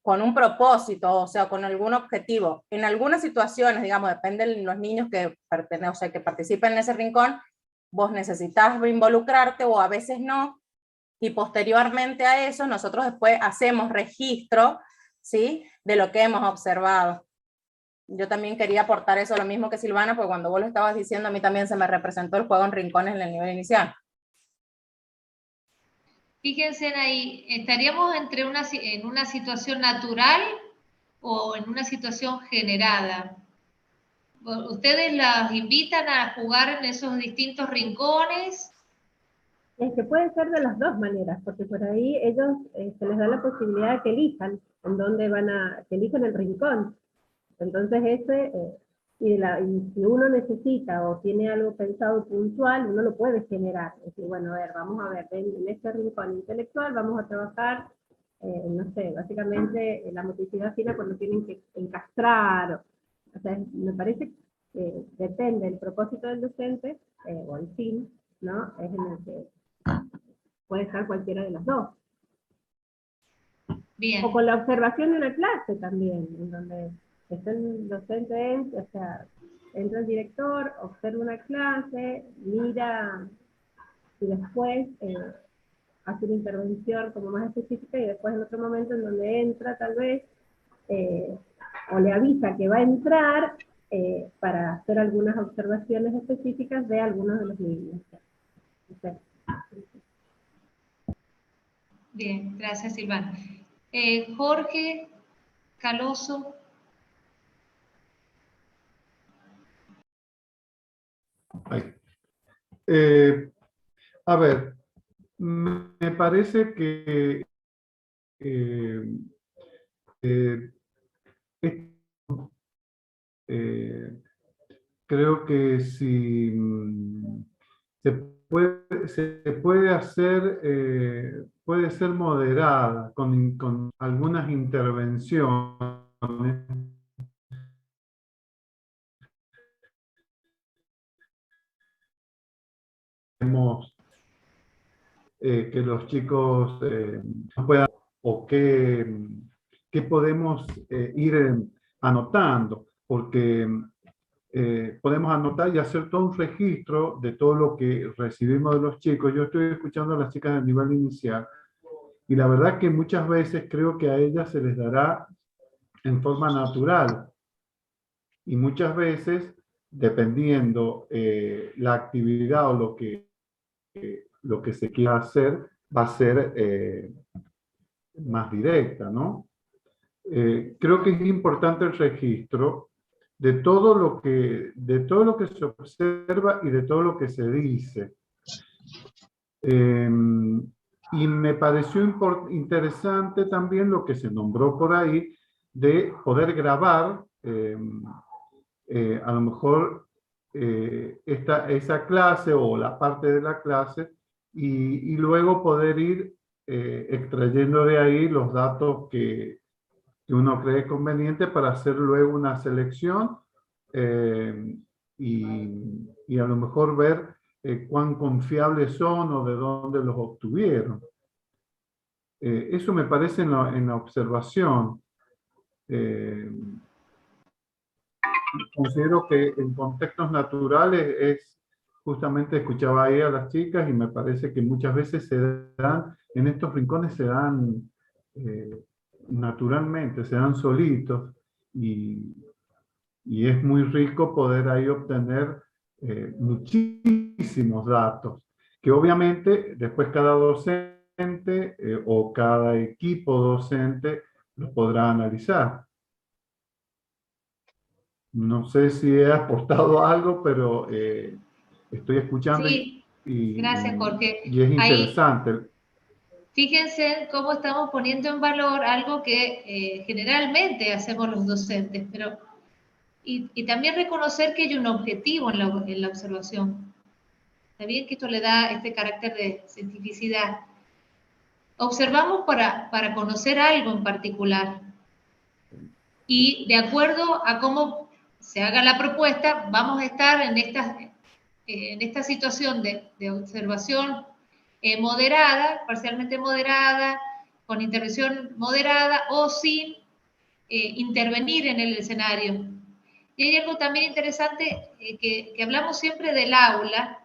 con un propósito, o sea, con algún objetivo. En algunas situaciones, digamos, depende de los niños que participen en ese rincón, vos necesitas involucrarte o a veces no, y posteriormente a eso nosotros después hacemos registro, ¿sí?, de lo que hemos observado. Yo también quería aportar eso, lo mismo que Silvana, porque cuando vos lo estabas diciendo, a mí también se me representó el juego en rincones en el nivel inicial. Fíjense ahí, ¿estaríamos en una situación natural o en una situación generada? ¿Ustedes las invitan a jugar en esos distintos rincones? Es que puede ser de las dos maneras, porque por ahí ellos se les da la posibilidad de que elijan en dónde que elijan el rincón. Entonces y si uno necesita o tiene algo pensado puntual, uno lo puede generar. Es decir, bueno, a ver, vamos a ver, en este rincón intelectual vamos a trabajar, no sé, básicamente la motricidad fina cuando tienen que encastrar. O sea, me parece depende del propósito del docente, o el fin, ¿no? Es en el que puede estar cualquiera de las dos. Bien. O con la observación de una clase también, en donde está el docente, o sea, entra el director, observa una clase, mira, y después hace una intervención como más específica, y después en otro momento en donde entra tal vez, o le avisa que va a entrar para hacer algunas observaciones específicas de algunos de los niños. Okay. Bien, gracias Silvana. Jorge Caloso. A ver, me parece que creo que si se puede hacer, puede ser moderada con algunas intervenciones. Que los chicos puedan, o qué podemos ir anotando, porque podemos anotar y hacer todo un registro de todo lo que recibimos de los chicos. Yo estoy escuchando a las chicas del nivel inicial y la verdad que muchas veces creo que a ellas se les dará en forma natural y muchas veces, dependiendo la actividad o lo que se quiera hacer, va a ser más directa, ¿no? Creo que es importante el registro de todo lo que se observa y de todo lo que se dice. Y me pareció interesante también lo que se nombró por ahí de poder grabar a lo mejor esa clase o la parte de la clase y luego poder ir extrayendo de ahí los datos que uno cree conveniente para hacer luego una selección y a lo mejor ver cuán confiables son o de dónde los obtuvieron. Eso me parece en la observación. Considero que en contextos naturales es, justamente escuchaba ahí a las chicas y me parece que muchas veces se dan, en estos rincones se dan naturalmente, se dan solitos y es muy rico poder ahí obtener muchísimos datos, que obviamente después cada docente o cada equipo docente los podrá analizar. No sé si he aportado algo, pero estoy escuchando sí, gracias, Jorge. Y es interesante. Ahí, fíjense cómo estamos poniendo en valor algo que generalmente hacemos los docentes, pero y también reconocer que hay un objetivo en la observación. Está bien que esto le da este carácter de cientificidad. Observamos para conocer algo en particular. Y de acuerdo a cómo se haga la propuesta, vamos a estar en esta situación de observación moderada, parcialmente moderada, con intervención moderada o sin intervenir en el escenario. Y hay algo también interesante que hablamos siempre del aula,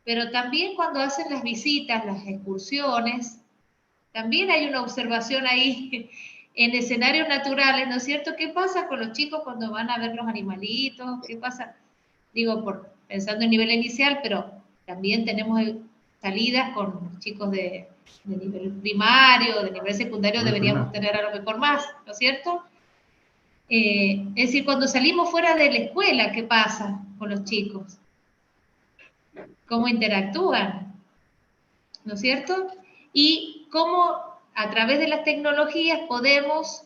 pero también cuando hacen las visitas, las excursiones, también hay una observación ahí en escenarios naturales, ¿no es cierto? ¿Qué pasa con los chicos cuando van a ver los animalitos? ¿Qué pasa? Digo, pensando en nivel inicial, pero también tenemos salidas con los chicos de nivel primario, de nivel secundario, deberíamos tener a lo mejor más, ¿no es cierto? Es decir, cuando salimos fuera de la escuela, ¿qué pasa con los chicos? ¿Cómo interactúan? ¿No es cierto? Y cómo a través de las tecnologías podemos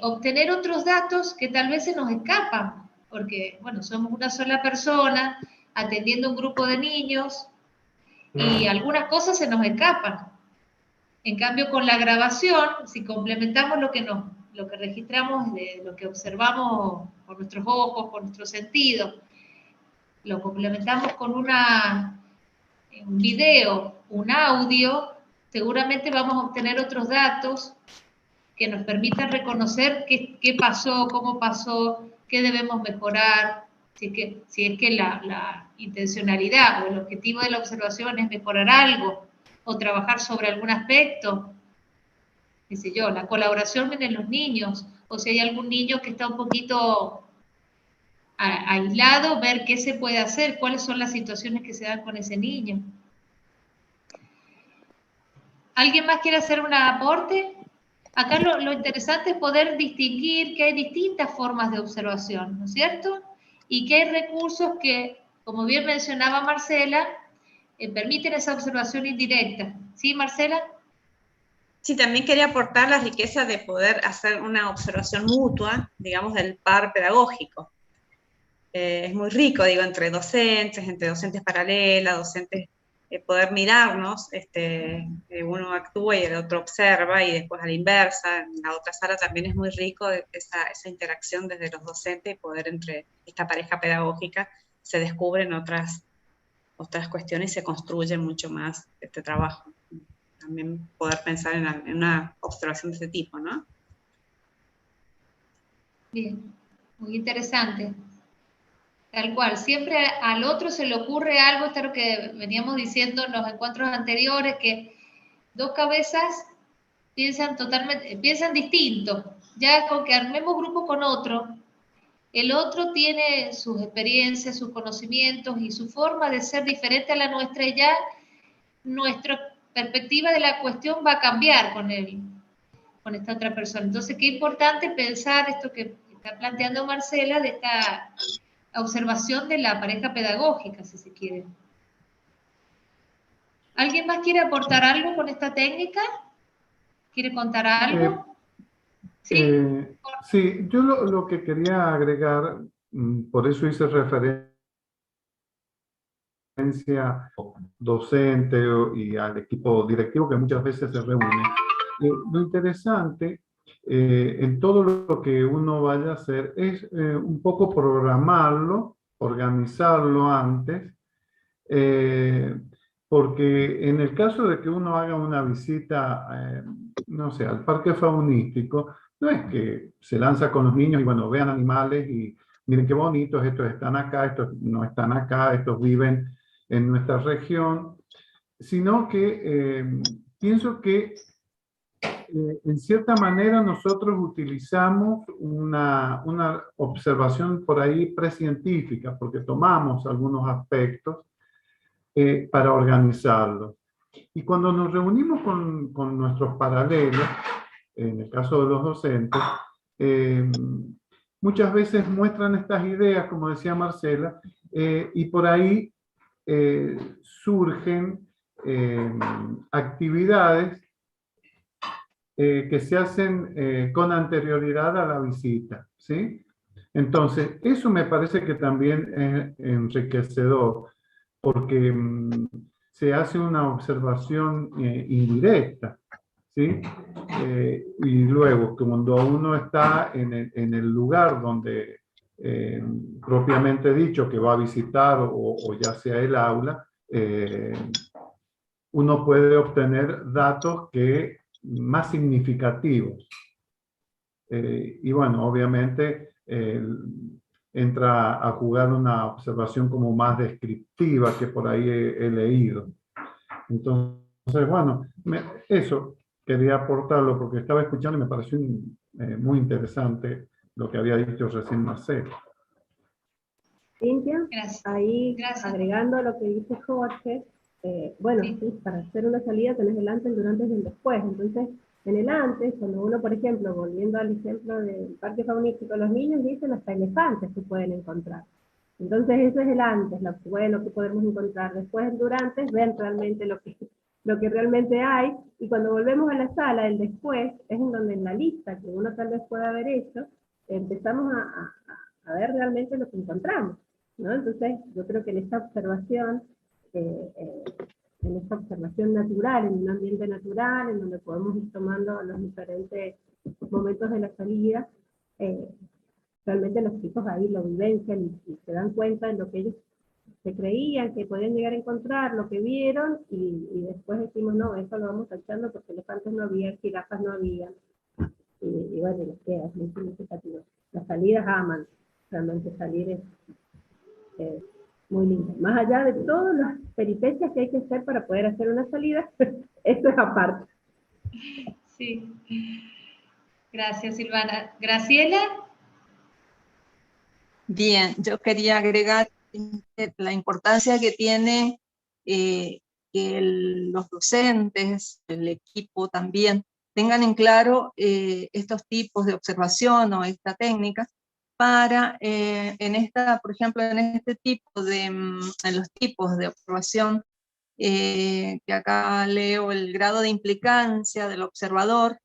obtener otros datos que tal vez se nos escapan, porque, bueno, somos una sola persona atendiendo un grupo de niños y algunas cosas se nos escapan. En cambio, con la grabación, si complementamos lo que nos lo que registramos, de lo que observamos con nuestros ojos, con nuestros sentidos, lo complementamos con un video, un audio, seguramente vamos a obtener otros datos que nos permitan reconocer qué pasó, cómo pasó, qué debemos mejorar, si es que la intencionalidad o el objetivo de la observación es mejorar algo o trabajar sobre algún aspecto, qué sé yo, la colaboración entre los niños, o si hay algún niño que está un poquito aislado, ver qué se puede hacer, cuáles son las situaciones que se dan con ese niño. ¿Alguien más quiere hacer un aporte? Acá lo interesante es poder distinguir que hay distintas formas de observación, ¿no es cierto? Y que hay recursos que, como bien mencionaba Marcela, permiten esa observación indirecta. ¿Sí, Marcela? Sí, también quería aportar la riqueza de poder hacer una observación mutua, digamos, del par pedagógico. Es muy rico, digo, entre docentes paralelas, docentes, poder mirarnos, uno actúa y el otro observa, y después a la inversa, en la otra sala también es muy rico esa interacción desde los docentes, y poder entre esta pareja pedagógica se descubren otras cuestiones y se construye mucho más este trabajo. También poder pensar en una observación de ese tipo, ¿no? Bien, muy interesante. Tal cual, siempre al otro se le ocurre algo, esto es lo que veníamos diciendo en los encuentros anteriores, que dos cabezas piensan distinto. Ya con que armemos grupo con otro, el otro tiene sus experiencias, sus conocimientos y su forma de ser diferente a la nuestra, y ya nuestra perspectiva de la cuestión va a cambiar con esta otra persona. Entonces, qué importante pensar esto que está planteando Marcela, de esta observación de la pareja pedagógica, si se quiere. ¿Alguien más quiere aportar algo con esta técnica? ¿Quiere contar algo? Sí, yo lo que quería agregar, por eso hice referencia docente y al equipo directivo que muchas veces se reúne. Lo interesante en todo lo que uno vaya a hacer es un poco programarlo, organizarlo antes, porque en el caso de que uno haga una visita, no sé, al parque faunístico, no es que se lanza con los niños y bueno, vean animales y miren qué bonitos, estos están acá, estos no están acá, estos viven en nuestra región, sino que pienso que en cierta manera nosotros utilizamos una observación por ahí precientífica, porque tomamos algunos aspectos para organizarlos. Y cuando nos reunimos con nuestros paralelos, en el caso de los docentes, muchas veces muestran estas ideas, como decía Marcela, y por ahí surgen actividades que se hacen con anterioridad a la visita, ¿sí? Entonces, eso me parece que también es enriquecedor, porque se hace una observación indirecta, ¿sí? Y luego, cuando uno está en el lugar donde propiamente dicho que va a visitar o ya sea el aula, uno puede obtener datos más significativos. Y bueno, obviamente entra a jugar una observación como más descriptiva que por ahí he leído. Entonces, bueno, eso quería aportarlo porque estaba escuchando y me pareció muy interesante lo que había dicho recién Marcelo. Cintia, ahí agregando a lo que dice Jorge, bueno, sí, para hacer una salida tenés el antes, el durante y el después. Entonces, en el antes, cuando uno, por ejemplo, volviendo al ejemplo del parque faunístico, los niños dicen hasta elefantes que pueden encontrar. Entonces, eso es el antes, lo que podemos encontrar. Después, el durante, ven realmente lo que realmente hay. Y cuando volvemos a la sala, el después, es en donde en la lista que uno tal vez pueda haber hecho, empezamos a ver realmente lo que encontramos, ¿no? Entonces, yo creo que en esta observación en esta observación natural, en un ambiente natural, en donde podemos ir tomando los diferentes momentos de la salida, realmente los chicos ahí lo vivencian y se dan cuenta de lo que ellos se creían que podían llegar a encontrar, lo que vieron, y después decimos, no, eso lo vamos tachando porque elefantes no había, jirafas no había, y bueno, les queda, es muy significativo. Las salidas aman, realmente salir es muy lindo. Más allá de todas las peripecias que hay que hacer para poder hacer una salida, esto es aparte. Sí. Gracias, Silvana. ¿Graciela? Bien, yo quería agregar la importancia que tiene que los docentes, el equipo también, tengan en claro estos tipos de observación o esta técnica para, por ejemplo, en los tipos de observación, que acá leo el grado de implicancia del observador,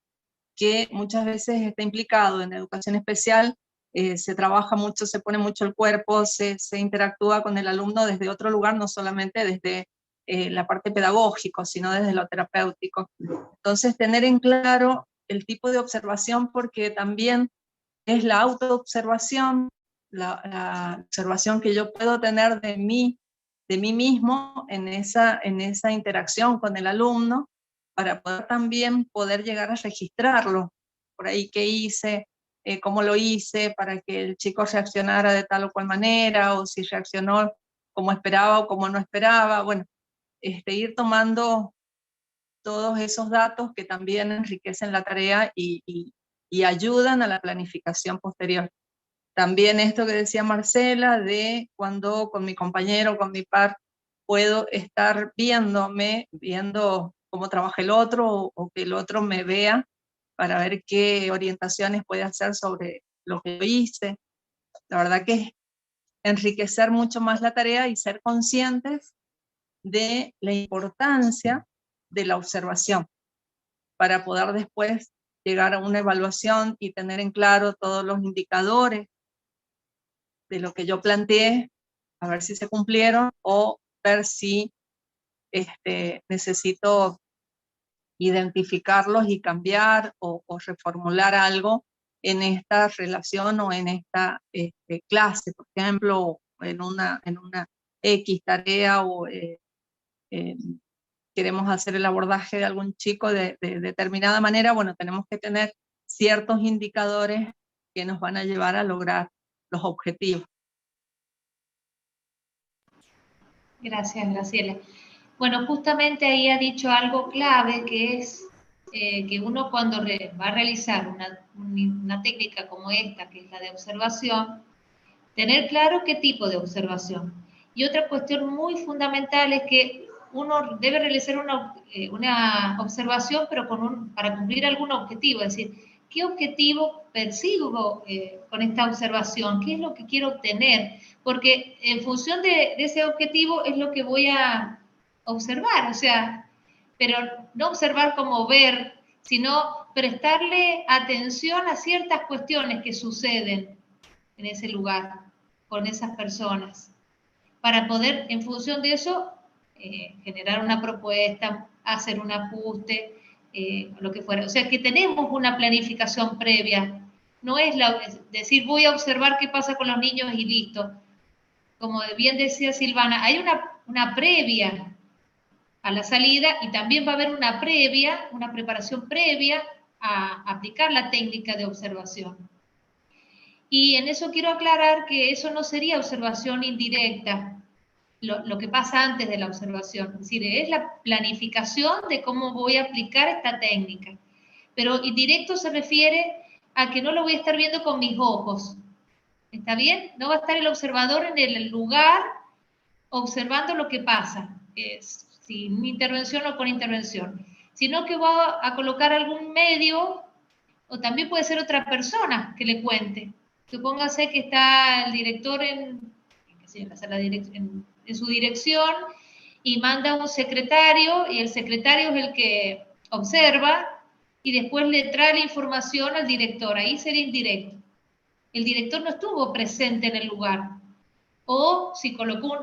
que muchas veces está implicado en educación especial. Se trabaja mucho, se pone mucho el cuerpo, se interactúa con el alumno desde otro lugar, no solamente desde la parte pedagógica, sino desde lo terapéutico. Entonces, tener en claro el tipo de observación, porque también es la autoobservación, la observación que yo puedo tener de mí mismo en esa interacción con el alumno, para también poder llegar a registrarlo, por ahí qué hice, cómo lo hice, para que el chico reaccionara de tal o cual manera, o si reaccionó como esperaba o como no esperaba. Bueno, ir tomando todos esos datos que también enriquecen la tarea y ayudan a la planificación posterior. También esto que decía Marcela, de cuando con mi compañero, con mi par, puedo estar viendo cómo trabaja el otro, o que el otro me vea, para ver qué orientaciones puede hacer sobre lo que yo hice. La verdad que es enriquecer mucho más la tarea y ser conscientes de la importancia de la observación, para poder después llegar a una evaluación y tener en claro todos los indicadores de lo que yo planteé, a ver si se cumplieron, o ver si necesito identificarlos y cambiar o reformular algo en esta relación o en esta clase, por ejemplo, en una X tarea, o queremos hacer el abordaje de algún chico de determinada manera. Bueno, tenemos que tener ciertos indicadores que nos van a llevar a lograr los objetivos. Gracias, Graciela. Bueno, justamente ahí ha dicho algo clave, que es que uno cuando va a realizar una técnica como esta, que es la de observación, tener claro qué tipo de observación. Y otra cuestión muy fundamental es que uno debe realizar una observación, pero para cumplir algún objetivo, es decir, ¿qué objetivo persigo con esta observación? ¿Qué es lo que quiero obtener? Porque en función de ese objetivo es lo que voy a observar, o sea, pero no observar como ver, sino prestarle atención a ciertas cuestiones que suceden en ese lugar, con esas personas, para poder, en función de eso, generar una propuesta, hacer un ajuste, lo que fuera. O sea, que tenemos una planificación previa. No es decir, voy a observar qué pasa con los niños y listo. Como bien decía Silvana, hay una previa a la salida, y también va a haber una preparación previa a aplicar la técnica de observación. Y en eso quiero aclarar que eso no sería observación indirecta, lo que pasa antes de la observación. Es decir, es la planificación de cómo voy a aplicar esta técnica. Pero indirecto se refiere a que no lo voy a estar viendo con mis ojos. ¿Está bien? No va a estar el observador en el lugar observando lo que pasa, sin intervención o con intervención, sino que va a colocar algún medio, o también puede ser otra persona que le cuente. Supóngase que está el director en su dirección y manda a un secretario, y el secretario es el que observa y después le trae la información al director. Ahí sería indirecto. El director no estuvo presente en el lugar. O si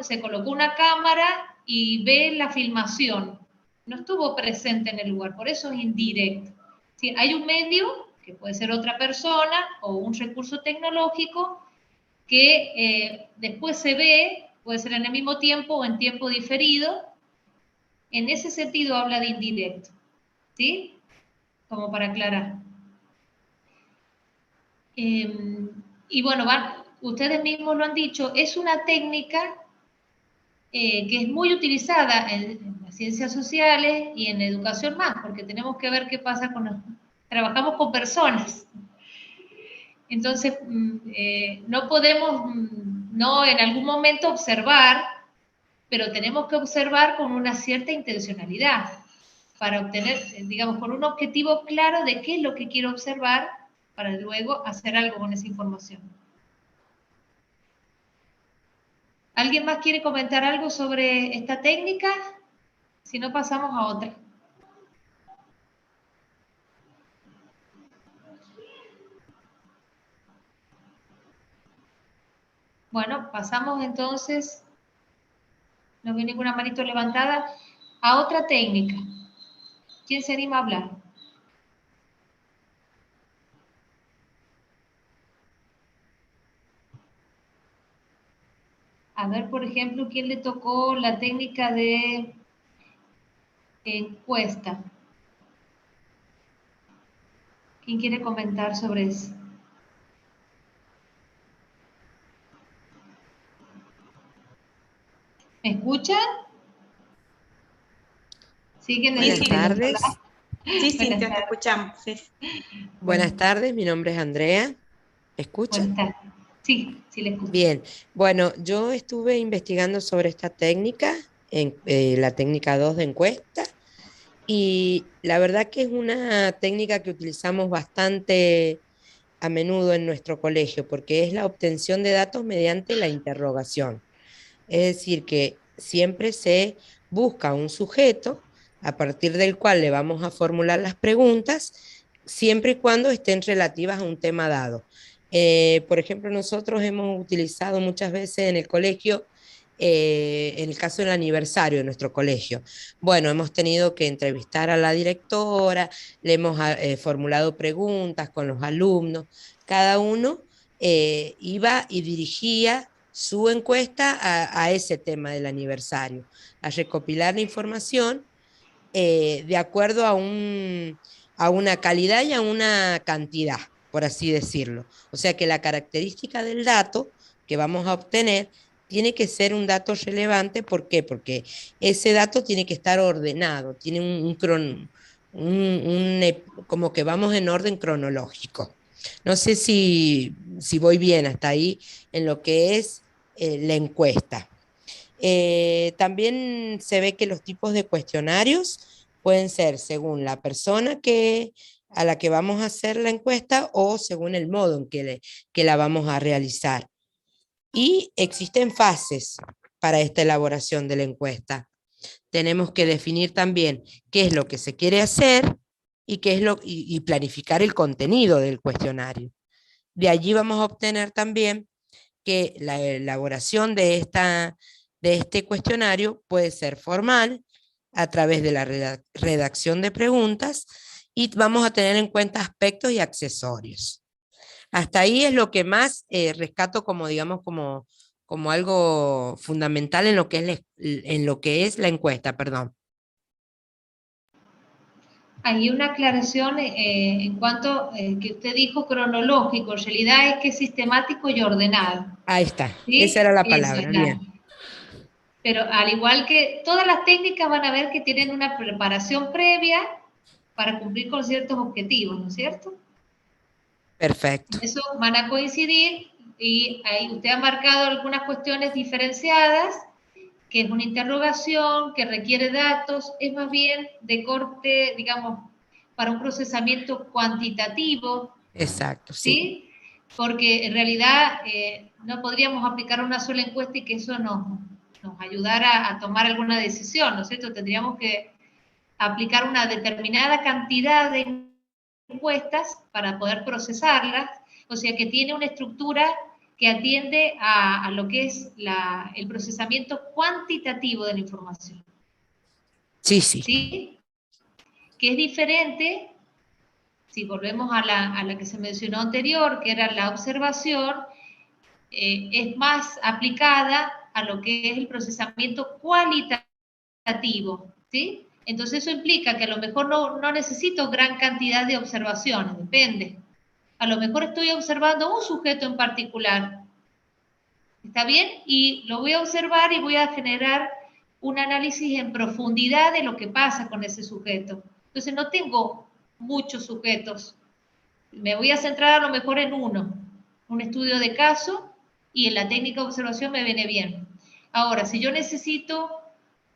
se colocó una cámara y ve la filmación, no estuvo presente en el lugar, por eso es indirecto. ¿Sí? Hay un medio, que puede ser otra persona, o un recurso tecnológico, que después se ve, puede ser en el mismo tiempo o en tiempo diferido. En ese sentido habla de indirecto, ¿sí? Como para aclarar. Y bueno, ustedes mismos lo han dicho, es una técnica que es muy utilizada en las ciencias sociales y en educación más, porque tenemos que ver qué pasa trabajamos con personas. Entonces, no podemos no en algún momento observar, pero tenemos que observar con una cierta intencionalidad para obtener, digamos, con un objetivo claro de qué es lo que quiero observar para luego hacer algo con esa información. ¿Alguien más quiere comentar algo sobre esta técnica? Si no, pasamos a otra. Bueno, pasamos entonces, no veo ninguna manito levantada, a otra técnica. ¿Quién se anima a hablar? A ver, por ejemplo, ¿quién le tocó la técnica de encuesta? ¿Quién quiere comentar sobre eso? ¿Me escuchan? ¿Siguen Buenas tardes. Sí, Cintia, te escuchamos. Sí. Buenas tardes, mi nombre es Andrea. ¿Me escuchan? Buenas tardes. Sí, sí le escucho. Bien, bueno, yo estuve investigando sobre esta técnica, la técnica 2 de encuesta, y la verdad que es una técnica que utilizamos bastante a menudo en nuestro colegio, porque es la obtención de datos mediante la interrogación. Es decir, que siempre se busca un sujeto a partir del cual le vamos a formular las preguntas, siempre y cuando estén relativas a un tema dado. Por ejemplo, nosotros hemos utilizado muchas veces en el colegio, en el caso del aniversario de nuestro colegio, bueno, hemos tenido que entrevistar a la directora, le hemos formulado preguntas con los alumnos, cada uno iba y dirigía su encuesta a ese tema del aniversario, a recopilar la información de acuerdo a una calidad y a una cantidad, por así decirlo. O sea que la característica del dato que vamos a obtener tiene que ser un dato relevante. ¿Por qué? Porque ese dato tiene que estar ordenado, tiene como que vamos en orden cronológico. No sé si voy bien hasta ahí en lo que es la encuesta. También se ve que los tipos de cuestionarios pueden ser según la persona a la que vamos a hacer la encuesta o según el modo en que la vamos a realizar. Y existen fases para esta elaboración de la encuesta. Tenemos que definir también qué es lo que se quiere hacer y planificar el contenido del cuestionario. De allí vamos a obtener también que la elaboración de este cuestionario puede ser formal, a través de la redacción de preguntas, y vamos a tener en cuenta aspectos y accesorios. Hasta ahí es lo que más rescato como, digamos, como algo fundamental en lo que es la encuesta, perdón. Hay una aclaración en cuanto que usted dijo cronológico, en realidad es que es sistemático y ordenado. Ahí está, ¿sí? Esa era la palabra, bien. Pero al igual que todas las técnicas van a ver que tienen una preparación previa para cumplir con ciertos objetivos, ¿no es cierto? Perfecto. Eso van a coincidir y ahí usted ha marcado algunas cuestiones diferenciadas, que es una interrogación, que requiere datos, es más bien de corte, digamos, para un procesamiento cuantitativo. Exacto, ¿sí? Porque en realidad no podríamos aplicar una sola encuesta y que eso nos ayudara a tomar alguna decisión, ¿no es cierto? Tendríamos que aplicar una determinada cantidad de encuestas para poder procesarlas, o sea que tiene una estructura que atiende a lo que es el procesamiento cuantitativo de la información. Sí, sí. ¿Sí? Que es diferente, si volvemos a la que se mencionó anterior, que era la observación, es más aplicada a lo que es el procesamiento cualitativo, ¿sí? Entonces eso implica que a lo mejor no necesito gran cantidad de observaciones, depende. A lo mejor estoy observando un sujeto en particular, ¿está bien? Y lo voy a observar y voy a generar un análisis en profundidad de lo que pasa con ese sujeto. Entonces no tengo muchos sujetos, me voy a centrar a lo mejor en uno, un estudio de caso, y en la técnica de observación me viene bien. Ahora, si yo necesito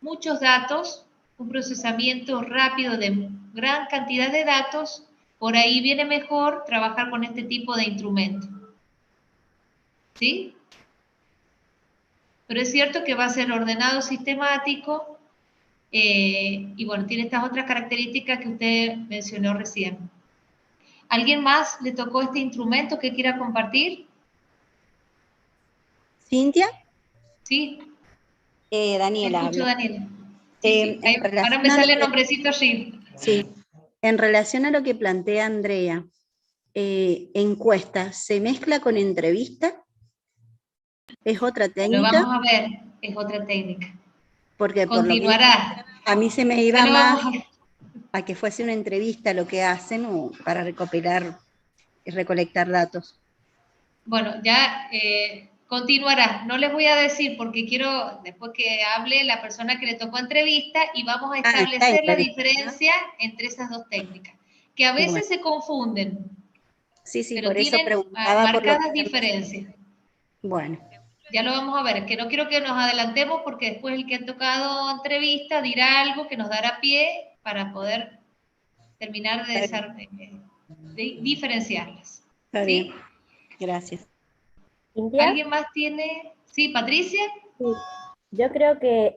muchos datos, un procesamiento rápido de gran cantidad de datos, por ahí viene mejor trabajar con este tipo de instrumento. ¿Sí? Pero es cierto que va a ser ordenado sistemático y bueno, tiene estas otras características que usted mencionó recién. ¿Alguien más le tocó este instrumento que quiera compartir? ¿Cintia? Sí. Daniela. Escucho, habla. Daniela. Sí, sí. Ahora me a sale el nombrecito allí. Sí. En relación a lo que plantea Andrea, encuesta, ¿se mezcla con entrevista? ¿Es otra técnica? Lo vamos a ver, es otra técnica. Porque continuará. A mí se me iba más a que fuese una entrevista lo que hacen para recopilar y recolectar datos. Bueno, ya continuará. No les voy a decir porque quiero, después que hable la persona que le tocó entrevista, y vamos a establecer la diferencia entre esas dos técnicas, que a veces se confunden. Sí, sí, pero por eso tienen preguntaba marcadas diferencias. Bueno. Ya lo vamos a ver, que no quiero que nos adelantemos porque después el que ha tocado entrevista dirá algo que nos dará pie para poder terminar de diferenciarlas. Está ¿Sí? bien. Gracias. ¿Alguien más tiene? Sí, Patricia. Sí. Yo creo que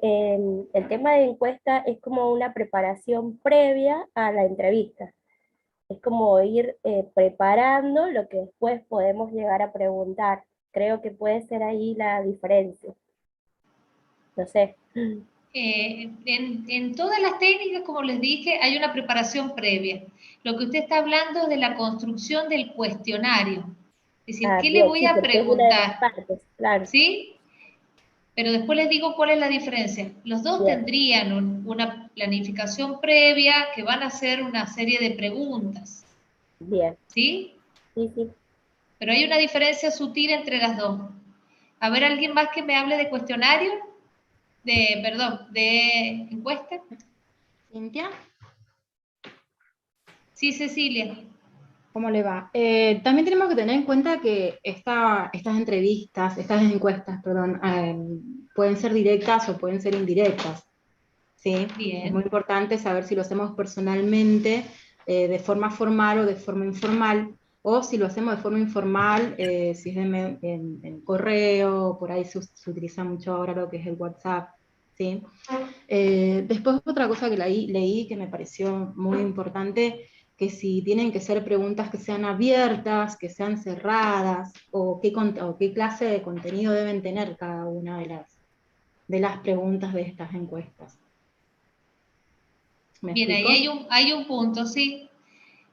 el tema de encuesta es como una preparación previa a la entrevista. Es como ir preparando lo que después podemos llegar a preguntar. Creo que puede ser ahí la diferencia. No sé. En todas las técnicas, como les dije, hay una preparación previa. Lo que usted está hablando es de la construcción del cuestionario. Es decir, ¿qué le voy a preguntar? Claro. ¿Sí? Pero después les digo cuál es la diferencia. Los dos tendrían una planificación previa que van a hacer una serie de preguntas. Bien. ¿Sí? Sí, sí. Pero hay una diferencia sutil entre las dos. A ver, ¿alguien más que me hable de cuestionario? De encuesta. ¿Cintia? Sí, Cecilia. ¿Cómo le va? También tenemos que tener en cuenta que estas encuestas, pueden ser directas o pueden ser indirectas. ¿Sí? Bien. Es muy importante saber si lo hacemos personalmente, de forma formal o de forma informal, o si lo hacemos de forma informal, si es en correo, por ahí se utiliza mucho ahora lo que es el WhatsApp. ¿Sí? Después otra cosa que leí que me pareció muy importante, que si tienen que ser preguntas que sean abiertas, que sean cerradas, o qué clase de contenido deben tener cada una de las preguntas de estas encuestas. Bien, ahí hay un punto, sí.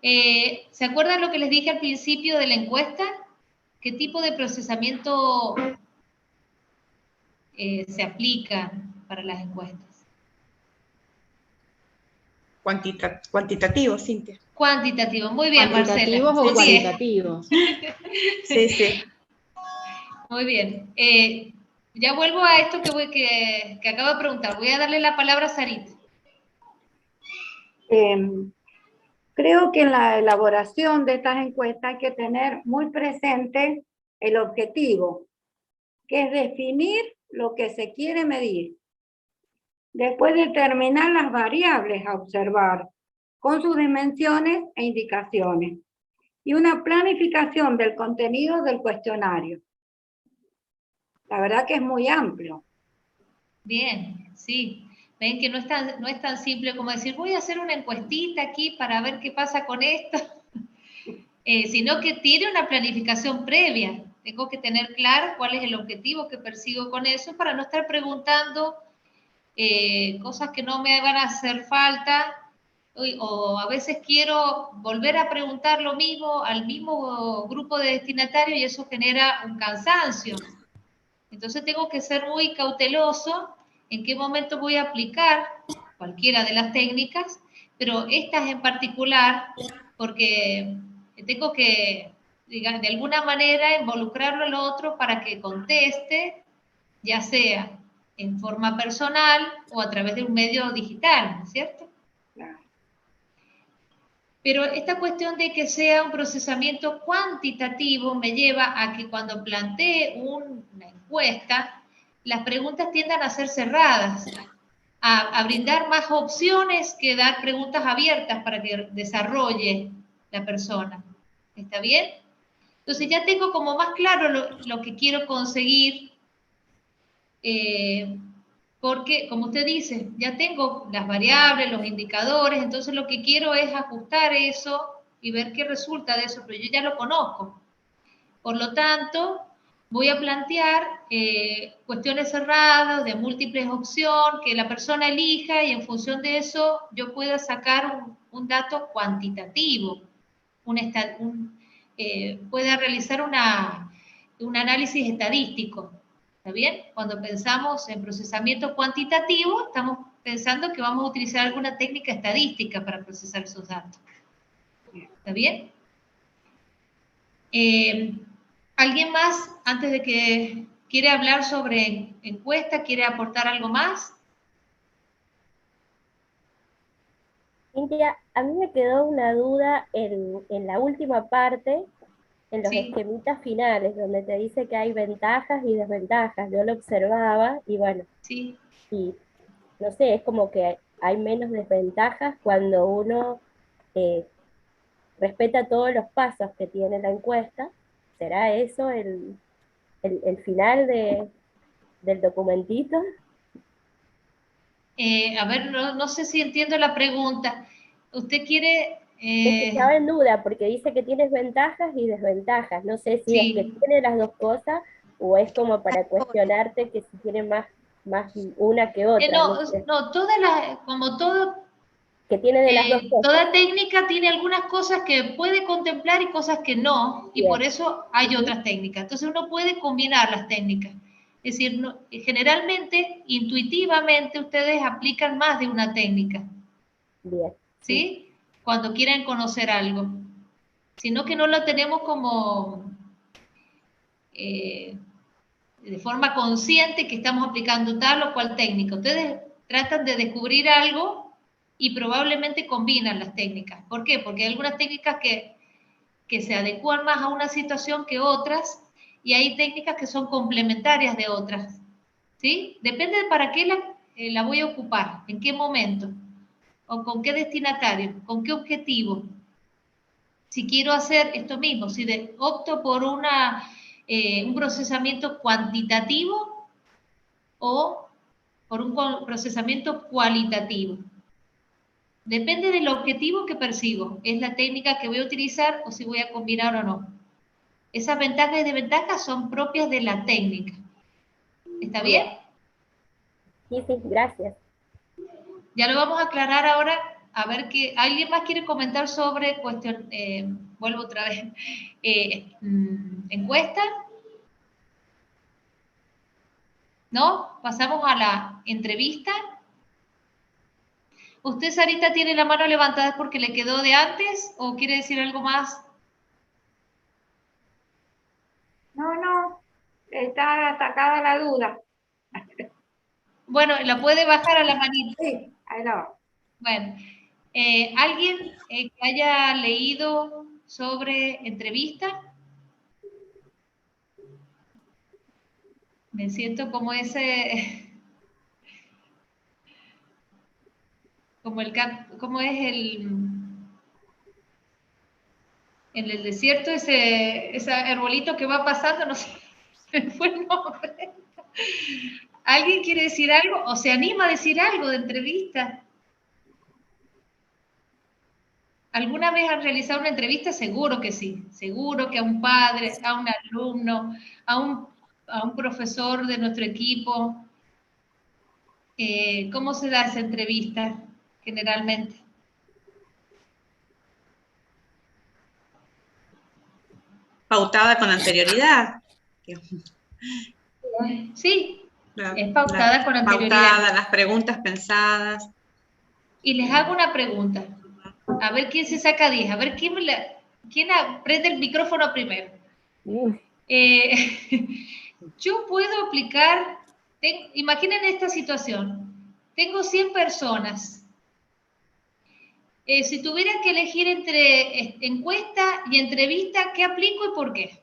¿Se acuerdan lo que les dije al principio de la encuesta? ¿Qué tipo de procesamiento se aplica para las encuestas? Cuantitativo, Cintia. Cuantitativo, muy bien, Marcela. ¿Cuantitativos o cualitativos? Sí, sí. Muy bien. Ya vuelvo a esto que acabo de preguntar. Voy a darle la palabra a Sarita. Creo que en la elaboración de estas encuestas hay que tener muy presente el objetivo, que es definir lo que se quiere medir. Después determinar las variables a observar con sus dimensiones e indicaciones. Y una planificación del contenido del cuestionario. La verdad que es muy amplio. Bien, sí. Ven que no es tan simple como decir, voy a hacer una encuestita aquí para ver qué pasa con esto, sino que tiene una planificación previa. Es Tengo que tener claro cuál es el objetivo que persigo con eso para no estar preguntando cosas que no me van a hacer falta, o a veces quiero volver a preguntar lo mismo al mismo grupo de destinatarios y eso genera un cansancio. Entonces tengo que ser muy cauteloso en qué momento voy a aplicar cualquiera de las técnicas, pero estas en particular, porque tengo que, digamos, de alguna manera involucrarlo al otro para que conteste, ya sea en forma personal o a través de un medio digital, ¿no es cierto? Pero esta cuestión de que sea un procesamiento cuantitativo me lleva a que cuando plantee una encuesta, las preguntas tiendan a ser cerradas, a brindar más opciones que dar preguntas abiertas para que desarrolle la persona. ¿Está bien? Entonces ya tengo como más claro lo que quiero conseguir, porque, como usted dice, ya tengo las variables, los indicadores, entonces lo que quiero es ajustar eso y ver qué resulta de eso, pero yo ya lo conozco. Por lo tanto, voy a plantear cuestiones cerradas, de múltiples opciones, que la persona elija y en función de eso yo pueda sacar un dato cuantitativo, pueda realizar un análisis estadístico. ¿Está bien? Cuando pensamos en procesamiento cuantitativo, estamos pensando que vamos a utilizar alguna técnica estadística para procesar esos datos. ¿Está bien? ¿Alguien más, antes de que quiere hablar sobre encuesta, quiere aportar algo más? Cintia, a mí me quedó una duda en la última parte, en los esquemitas finales, donde te dice que hay ventajas y desventajas. Yo lo observaba y bueno, y no sé, es como que hay menos desventajas cuando uno respeta todos los pasos que tiene la encuesta. ¿Será eso el final del documentito? A ver, no sé si entiendo la pregunta. ¿Usted quiere...? Es que estaba en duda, porque dice que tienes ventajas y desventajas. No sé si es que tiene las dos cosas, o es como para cuestionarte que si tiene más una que otra. No, como todo... Que tiene de las dos cosas. Toda técnica tiene algunas cosas que puede contemplar y cosas que no, y por eso hay otras técnicas. Entonces uno puede combinar las técnicas. Es decir, generalmente, intuitivamente, ustedes aplican más de una técnica. Bien. ¿Sí? Cuando quieren conocer algo. Sino que no lo tenemos como de forma consciente que estamos aplicando tal o cual técnica. Ustedes tratan de descubrir algo y probablemente combinan las técnicas. ¿Por qué? Porque hay algunas técnicas que se adecuan más a una situación que otras, y hay técnicas que son complementarias de otras. ¿Sí? Depende de para qué la voy a ocupar, en qué momento, o con qué destinatario, con qué objetivo. Si quiero hacer esto mismo, si opto por un procesamiento cuantitativo o por un procesamiento cualitativo. Depende del objetivo que persigo. Es la técnica que voy a utilizar o si voy a combinar o no. Esas ventajas y desventajas son propias de la técnica. ¿Está bien? Sí, gracias. Ya lo vamos a aclarar ahora. A ver, ¿alguien más quiere comentar sobre vuelvo otra vez, encuesta? ¿No? Pasamos a la entrevista. ¿Usted, Sarita, tiene la mano levantada porque le quedó de antes o quiere decir algo más? No, está sacada la duda. Bueno, la puede bajar a la manita. Sí, ahí la va. Bueno, ¿alguien que haya leído sobre entrevista? Me siento como ¿cómo es en el desierto ese arbolito que va pasando? No sé, fue el nombre. ¿Alguien quiere decir algo o se anima a decir algo de entrevista? ¿Alguna vez han realizado una entrevista? Seguro que sí. Seguro que a un padre, a un alumno, a un profesor de nuestro equipo. ¿Cómo se da esa entrevista generalmente? Pautada con anterioridad. Sí, es pautada con anterioridad. Pautada, las preguntas pensadas. Y les hago una pregunta. A ver quién se saca 10. A ver quién prende el micrófono primero. Yo puedo aplicar, imaginen esta situación. Tengo 100 personas. Si tuviera que elegir entre encuesta y entrevista, ¿qué aplico y por qué?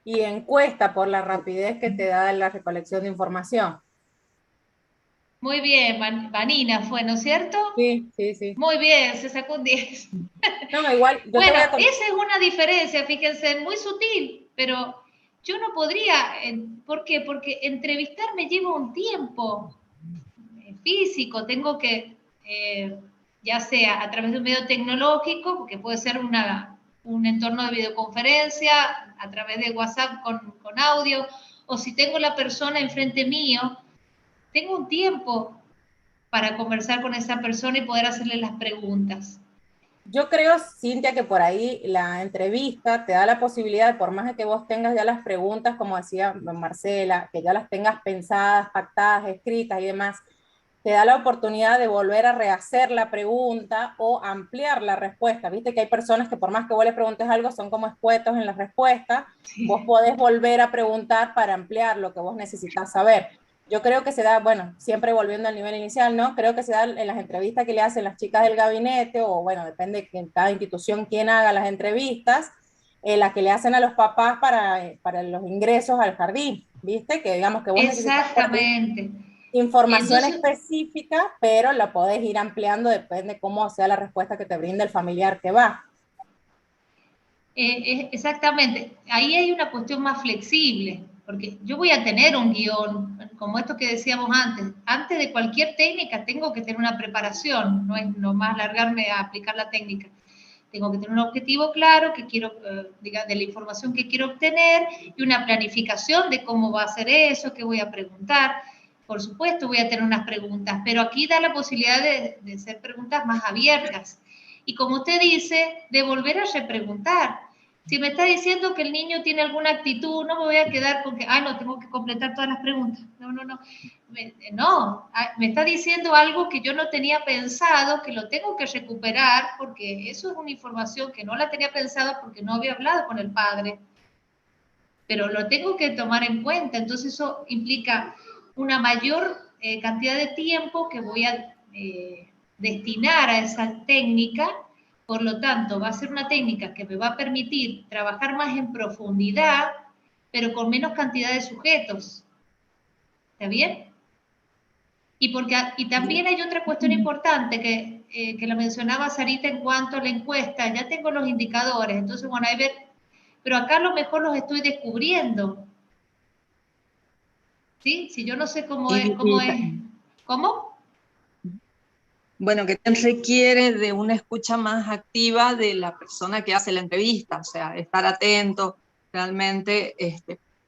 Y encuesta por la rapidez que te da la recolección de información. Muy bien, Vanina fue, ¿no es cierto? Sí, sí, sí. Muy bien, se sacó un 10. No, igual, yo bueno, te voy a esa es una diferencia, fíjense, muy sutil, pero yo no podría, ¿por qué? Porque entrevistar me lleva un tiempo físico, tengo que, ya sea a través de un medio tecnológico, porque puede ser un entorno de videoconferencia, a través de WhatsApp con audio, o si tengo la persona enfrente mío, tengo un tiempo para conversar con esa persona y poder hacerle las preguntas. Yo creo, Cintia, que por ahí la entrevista te da la posibilidad, por más de que vos tengas ya las preguntas, como decía Marcela, que ya las tengas pensadas, pactadas, escritas y demás, te da la oportunidad de volver a rehacer la pregunta o ampliar la respuesta. Viste que hay personas que por más que vos le preguntes algo, son como escuetos en la respuesta. Sí. Vos podés volver a preguntar para ampliar lo que vos necesitas saber. Yo creo que se da, bueno, siempre volviendo al nivel inicial, ¿no? Creo que se da en las entrevistas que le hacen las chicas del gabinete, o bueno, depende de cada institución quién haga las entrevistas, las que le hacen a los papás para los ingresos al jardín, ¿viste? Que digamos que vos exactamente. Información específica, pero la podés ir ampliando, depende de cómo sea la respuesta que te brinda el familiar que va. Exactamente. Ahí hay una cuestión más flexible, porque yo voy a tener un guión, como esto que decíamos antes de cualquier técnica tengo que tener una preparación, no es nomás largarme a aplicar la técnica. Tengo que tener un objetivo claro que quiero, de la información que quiero obtener y una planificación de cómo va a ser eso, qué voy a preguntar. Por supuesto voy a tener unas preguntas, pero aquí da la posibilidad de ser preguntas más abiertas. Y como usted dice, de volver a repreguntar. Si me está diciendo que el niño tiene alguna actitud, no me voy a quedar con que, no, tengo que completar todas las preguntas. No. No, me está diciendo algo que yo no tenía pensado, que lo tengo que recuperar, porque eso es una información que no la tenía pensado porque no había hablado con el padre. Pero lo tengo que tomar en cuenta, entonces eso implica una mayor cantidad de tiempo que voy a destinar a esa técnica. Por lo tanto, va a ser una técnica que me va a permitir trabajar más en profundidad, pero con menos cantidad de sujetos. ¿Está bien? Y también hay otra cuestión importante que la mencionaba Sarita en cuanto a la encuesta. Ya tengo los indicadores, entonces, bueno, hay ver, pero acá a lo mejor los estoy descubriendo. ¿Sí? Si yo no sé cómo es. ¿Cómo? Bueno, que requiere de una escucha más activa de la persona que hace la entrevista, o sea, estar atento, realmente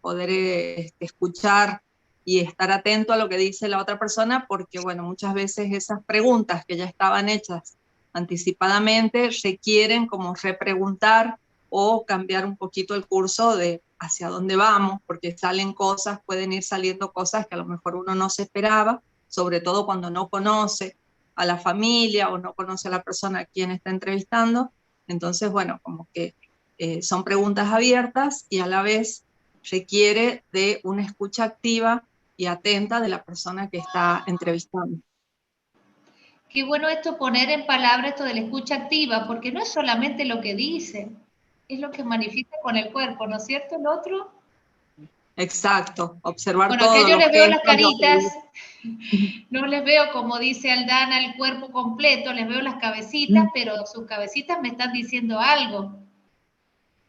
poder escuchar y estar atento a lo que dice la otra persona, porque bueno, muchas veces esas preguntas que ya estaban hechas anticipadamente requieren como repreguntar o cambiar un poquito el curso de hacia dónde vamos, porque salen cosas, pueden ir saliendo cosas que a lo mejor uno no se esperaba, sobre todo cuando no conoce a la familia o no conoce a la persona a quien está entrevistando. Entonces, bueno, como que son preguntas abiertas y a la vez requiere de una escucha activa y atenta de la persona que está entrevistando. Qué bueno esto, poner en palabras esto de la escucha activa, porque no es solamente lo que dice, es lo que manifiesta con el cuerpo, ¿no es cierto? El otro. Exacto, observar bueno, todo. Bueno, que yo les veo las caritas, no les veo, como dice Aldana, el cuerpo completo, les veo las cabecitas, pero sus cabecitas me están diciendo algo.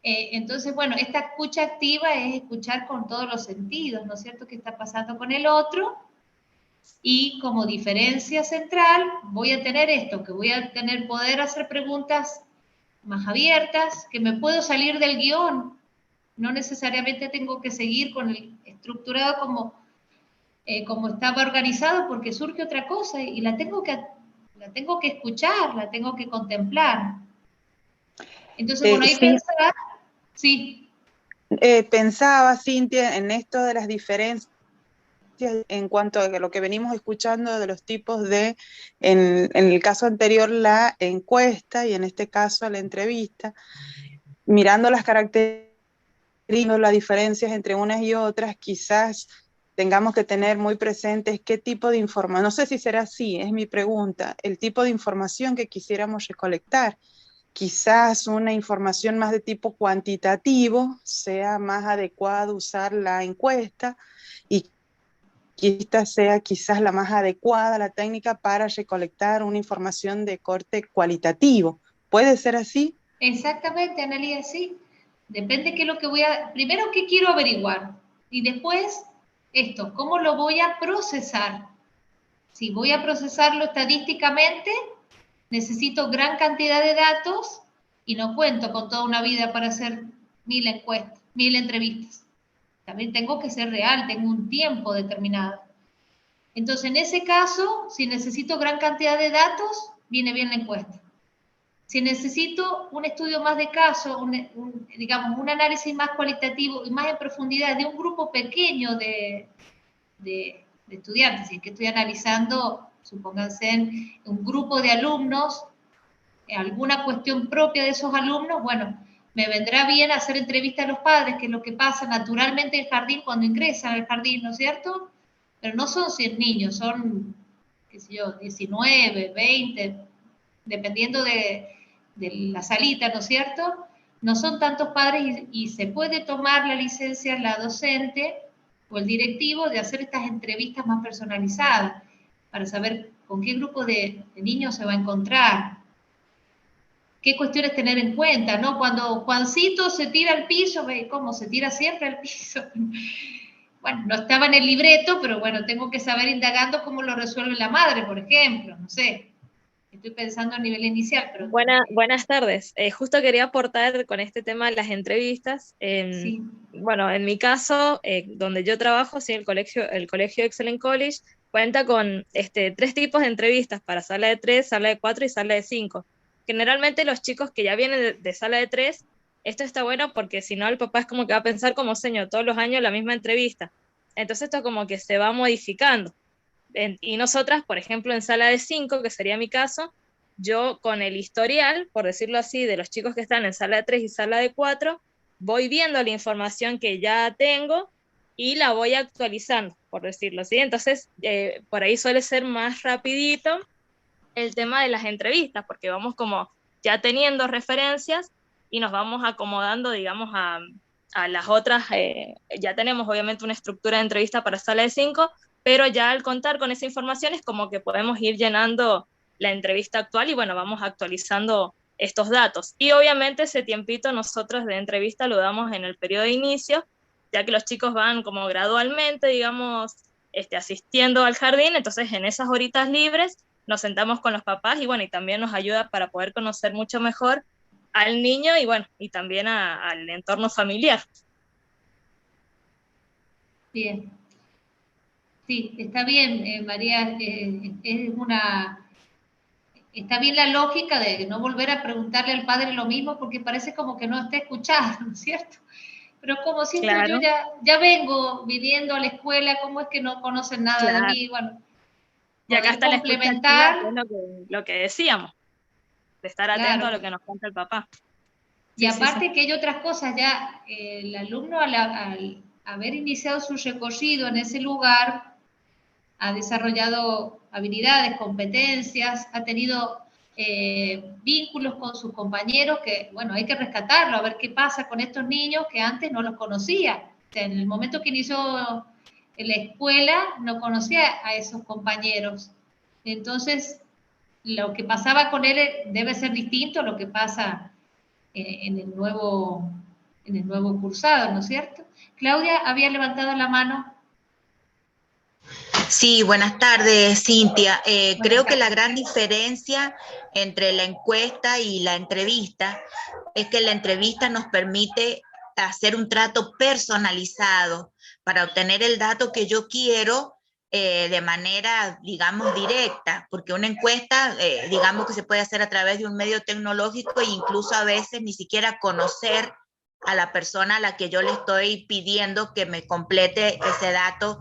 Entonces, bueno, esta escucha activa es escuchar con todos los sentidos, ¿no es cierto? ¿Qué está pasando con el otro? Y como diferencia central voy a tener esto, que voy a tener poder hacer preguntas más abiertas, que me puedo salir del guión, no necesariamente tengo que seguir con el estructurado como estaba organizado, porque surge otra cosa y la tengo que escuchar, la tengo que contemplar. Entonces, bueno, ahí sí. pensaba, sí. Pensaba, Cintia, en esto de las diferencias en cuanto a lo que venimos escuchando de los tipos de, en el caso anterior, la encuesta y en este caso la entrevista, mirando las características, las diferencias entre unas y otras, quizás tengamos que tener muy presentes qué tipo de información, no sé si será así, es mi pregunta, el tipo de información que quisiéramos recolectar. Quizás una información más de tipo cuantitativo sea más adecuado usar la encuesta y que esta sea quizás la más adecuada, la técnica para recolectar una información de corte cualitativo. ¿Puede ser así? Exactamente, Analia, sí. Depende qué es lo que primero qué quiero averiguar y después esto, cómo lo voy a procesar. Si voy a procesarlo estadísticamente, necesito gran cantidad de datos y no cuento con toda una vida para hacer 1000 encuestas, 1000 entrevistas. También tengo que ser real, tengo un tiempo determinado. Entonces, en ese caso, si necesito gran cantidad de datos, viene bien la encuesta. Si necesito un estudio más de caso, digamos, un análisis más cualitativo y más en profundidad de un grupo pequeño de estudiantes, si es que estoy analizando, supónganse, en un grupo de alumnos, alguna cuestión propia de esos alumnos, bueno, me vendrá bien hacer entrevistas a los padres, que es lo que pasa naturalmente en el jardín cuando ingresan al jardín, ¿no es cierto? Pero no son 100 niños, son, qué sé yo, 19, 20, dependiendo de la salita, ¿no es cierto? No son tantos padres y se puede tomar la licencia la docente o el directivo de hacer estas entrevistas más personalizadas para saber con qué grupo de niños se va a encontrar, qué cuestiones tener en cuenta, ¿no? Cuando Juancito se tira al piso, ¿cómo? Se tira siempre al piso. Bueno, no estaba en el libreto, pero bueno, tengo que saber indagando cómo lo resuelve la madre, por ejemplo, no sé. Estoy pensando a nivel inicial, pero... Buenas tardes. Justo quería aportar con este tema de las entrevistas. Sí. Bueno, en mi caso, donde yo trabajo, sí, el colegio Excellent College, cuenta con 3 tipos de entrevistas para sala de 3, sala de 4 y sala de 5. Generalmente los chicos que ya vienen de sala de 3, esto está bueno porque si no el papá es como que va a pensar como señor todos los años la misma entrevista. Entonces esto como que se va modificando. Y nosotras, por ejemplo, en sala de 5, que sería mi caso, yo con el historial, por decirlo así, de los chicos que están en sala de 3 y sala de 4, voy viendo la información que ya tengo y la voy actualizando, por decirlo así. Entonces, por ahí suele ser más rapidito el tema de las entrevistas, porque vamos como ya teniendo referencias y nos vamos acomodando, digamos, a las otras. Ya tenemos obviamente una estructura de entrevista para sala de 5, pero ya al contar con esa información es como que podemos ir llenando la entrevista actual y bueno, vamos actualizando estos datos. Y obviamente ese tiempito nosotros de entrevista lo damos en el periodo de inicio, ya que los chicos van como gradualmente, digamos, asistiendo al jardín, entonces en esas horitas libres nos sentamos con los papás y bueno, y también nos ayuda para poder conocer mucho mejor al niño y bueno, y también al entorno familiar. Bien. Sí, está bien, María, está bien la lógica de no volver a preguntarle al padre lo mismo porque parece como que no está escuchando, ¿no es cierto? Pero como siento, claro. Yo ya vengo viniendo a la escuela, ¿cómo es que no conocen nada claro. de mí? Bueno, y acá está complementar, la escucha activa, lo que decíamos, de estar atento a lo que nos cuenta el papá. Y aparte que hay otras cosas, ya el alumno al haber iniciado su recorrido en ese lugar, ha desarrollado habilidades, competencias, ha tenido vínculos con sus compañeros que, bueno, hay que rescatarlo, a ver qué pasa con estos niños que antes no los conocía. O sea, en el momento que inició en la escuela, no conocía a esos compañeros. Entonces, lo que pasaba con él debe ser distinto a lo que pasa en el nuevo cursado, ¿no es cierto? Claudia había levantado la mano. Sí, buenas tardes, Cintia. Creo que la gran diferencia entre la encuesta y la entrevista es que la entrevista nos permite hacer un trato personalizado para obtener el dato que yo quiero de manera, digamos, directa, porque una encuesta, digamos que se puede hacer a través de un medio tecnológico e incluso a veces ni siquiera conocer a la persona a la que yo le estoy pidiendo que me complete ese dato,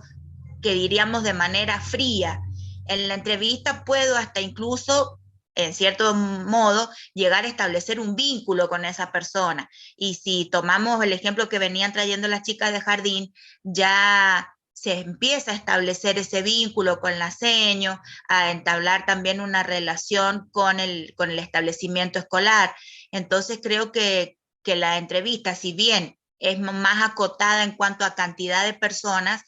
que diríamos de manera fría. En la entrevista puedo hasta incluso, en cierto modo, llegar a establecer un vínculo con esa persona. Y si tomamos el ejemplo que venían trayendo las chicas de jardín, ya se empieza a establecer ese vínculo con la seño, a entablar también una relación con el establecimiento escolar. Entonces creo que la entrevista, si bien es más acotada en cuanto a cantidad de personas,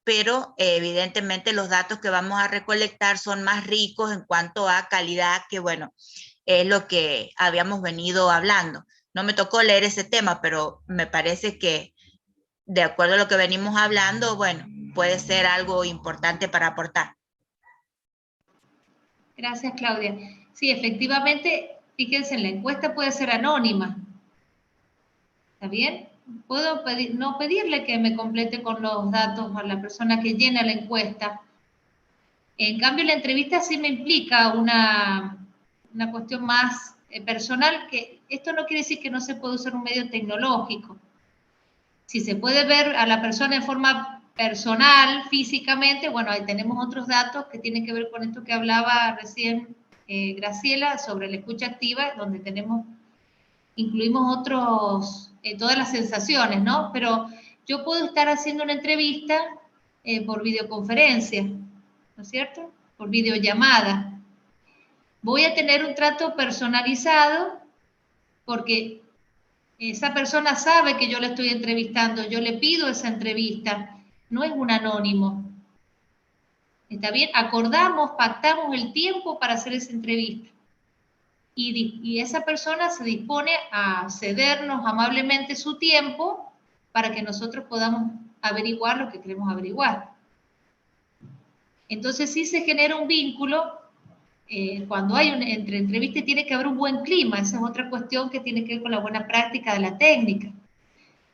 pero evidentemente los datos que vamos a recolectar son más ricos en cuanto a calidad, que bueno, es lo que habíamos venido hablando. No me tocó leer ese tema, pero me parece que de acuerdo a lo que venimos hablando, bueno, puede ser algo importante para aportar. Gracias, Claudia. Sí, efectivamente, fíjense, la encuesta puede ser anónima. ¿Está bien? Puedo no pedirle que me complete con los datos a la persona que llena la encuesta. En cambio, la entrevista sí me implica una cuestión más personal, que esto no quiere decir que no se puede usar un medio tecnológico. Si se puede ver a la persona en forma personal, físicamente, bueno, ahí tenemos otros datos que tienen que ver con esto que hablaba recién Graciela sobre la escucha activa, donde incluimos todas las sensaciones, ¿no? Pero yo puedo estar haciendo una entrevista por videoconferencia, ¿no es cierto? Por videollamada. Voy a tener un trato personalizado porque esa persona sabe que yo le estoy entrevistando, yo le pido esa entrevista, no es un anónimo. ¿Está bien? Acordamos, pactamos el tiempo para hacer esa entrevista. Y esa persona se dispone a cedernos amablemente su tiempo para que nosotros podamos averiguar lo que queremos averiguar. Entonces sí se genera un vínculo. Cuando hay entre entrevistas tiene que haber un buen clima. Esa es otra cuestión que tiene que ver con la buena práctica de la técnica.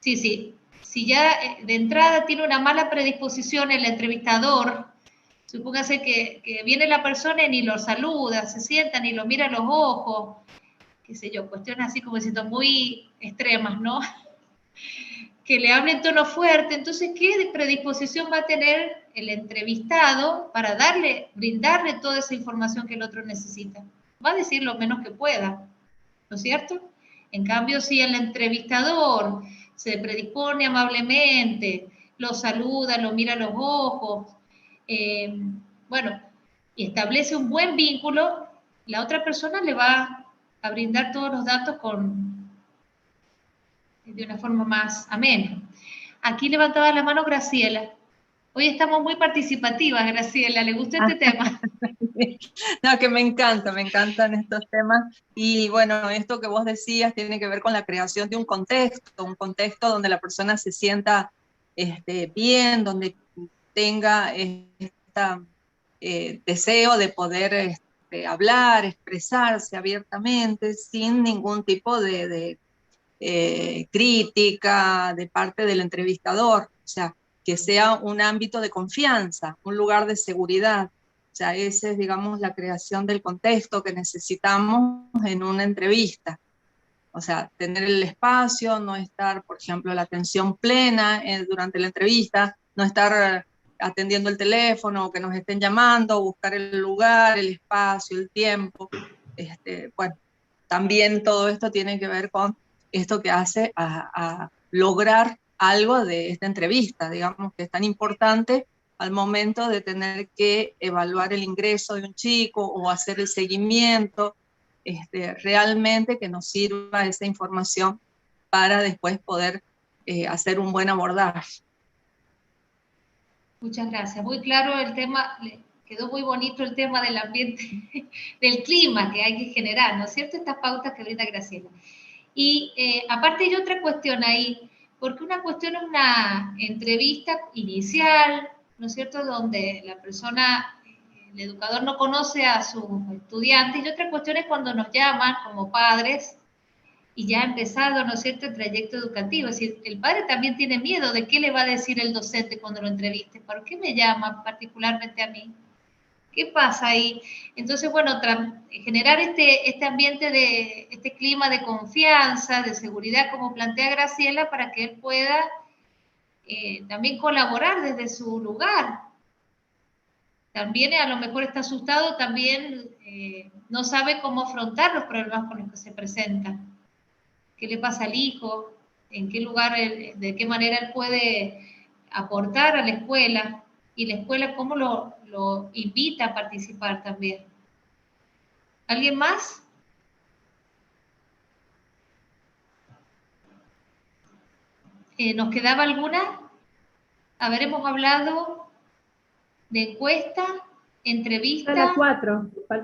Sí, si ya de entrada tiene una mala predisposición el entrevistador, supóngase que viene la persona y ni lo saluda, se sienta, ni lo mira a los ojos, qué sé yo, cuestiones así como diciendo muy extremas, ¿no? Que le hable en tono fuerte, entonces, ¿qué predisposición va a tener el entrevistado para brindarle toda esa información que el otro necesita? Va a decir lo menos que pueda, ¿no es cierto? En cambio, si el entrevistador se predispone amablemente, lo saluda, lo mira a los ojos, bueno, y establece un buen vínculo, la otra persona le va a brindar todos los datos de una forma más amena. Aquí levantaba la mano Graciela. Hoy estamos muy participativas, Graciela. ¿Le gusta este tema? No, que me encantan estos temas. Y bueno, esto que vos decías tiene que ver con la creación de un contexto donde la persona se sienta bien, donde tenga deseo de poder hablar, expresarse abiertamente, sin ningún tipo de crítica de parte del entrevistador. O sea, que sea un ámbito de confianza, un lugar de seguridad. O sea, esa es, digamos, la creación del contexto que necesitamos en una entrevista. O sea, tener el espacio, no estar, por ejemplo, la atención plena durante la entrevista, no estar atendiendo el teléfono, o que nos estén llamando, buscar el lugar, el espacio, el tiempo. Bueno, también todo esto tiene que ver con esto que hace a lograr algo de esta entrevista, digamos, que es tan importante al momento de tener que evaluar el ingreso de un chico o hacer el seguimiento, realmente que nos sirva esa información para después poder hacer un buen abordaje. Muchas gracias. Muy claro el tema, quedó muy bonito el tema del ambiente, del clima que hay que generar, ¿no es cierto? Estas pautas que brinda Graciela. Y aparte hay otra cuestión ahí, porque una cuestión es una entrevista inicial, ¿no es cierto?, donde la persona, el educador no conoce a sus estudiantes, y otra cuestión es cuando nos llaman como padres y ya ha empezado, ¿no es cierto?, el trayecto educativo. Es decir, el padre también tiene miedo de qué le va a decir el docente cuando lo entreviste. ¿Por qué me llama particularmente a mí? ¿Qué pasa ahí? Entonces, bueno, generar este ambiente, este clima de confianza, de seguridad, como plantea Graciela, para que él pueda también colaborar desde su lugar. También a lo mejor está asustado, también no sabe cómo afrontar los problemas con los que se presentan. ¿Qué le pasa al hijo? ¿En qué lugar, de qué manera él puede aportar a la escuela? Y la escuela, ¿cómo lo invita a participar también? ¿Alguien más? ¿Nos quedaba alguna? A ver, hemos hablado de encuesta, entrevista. Falta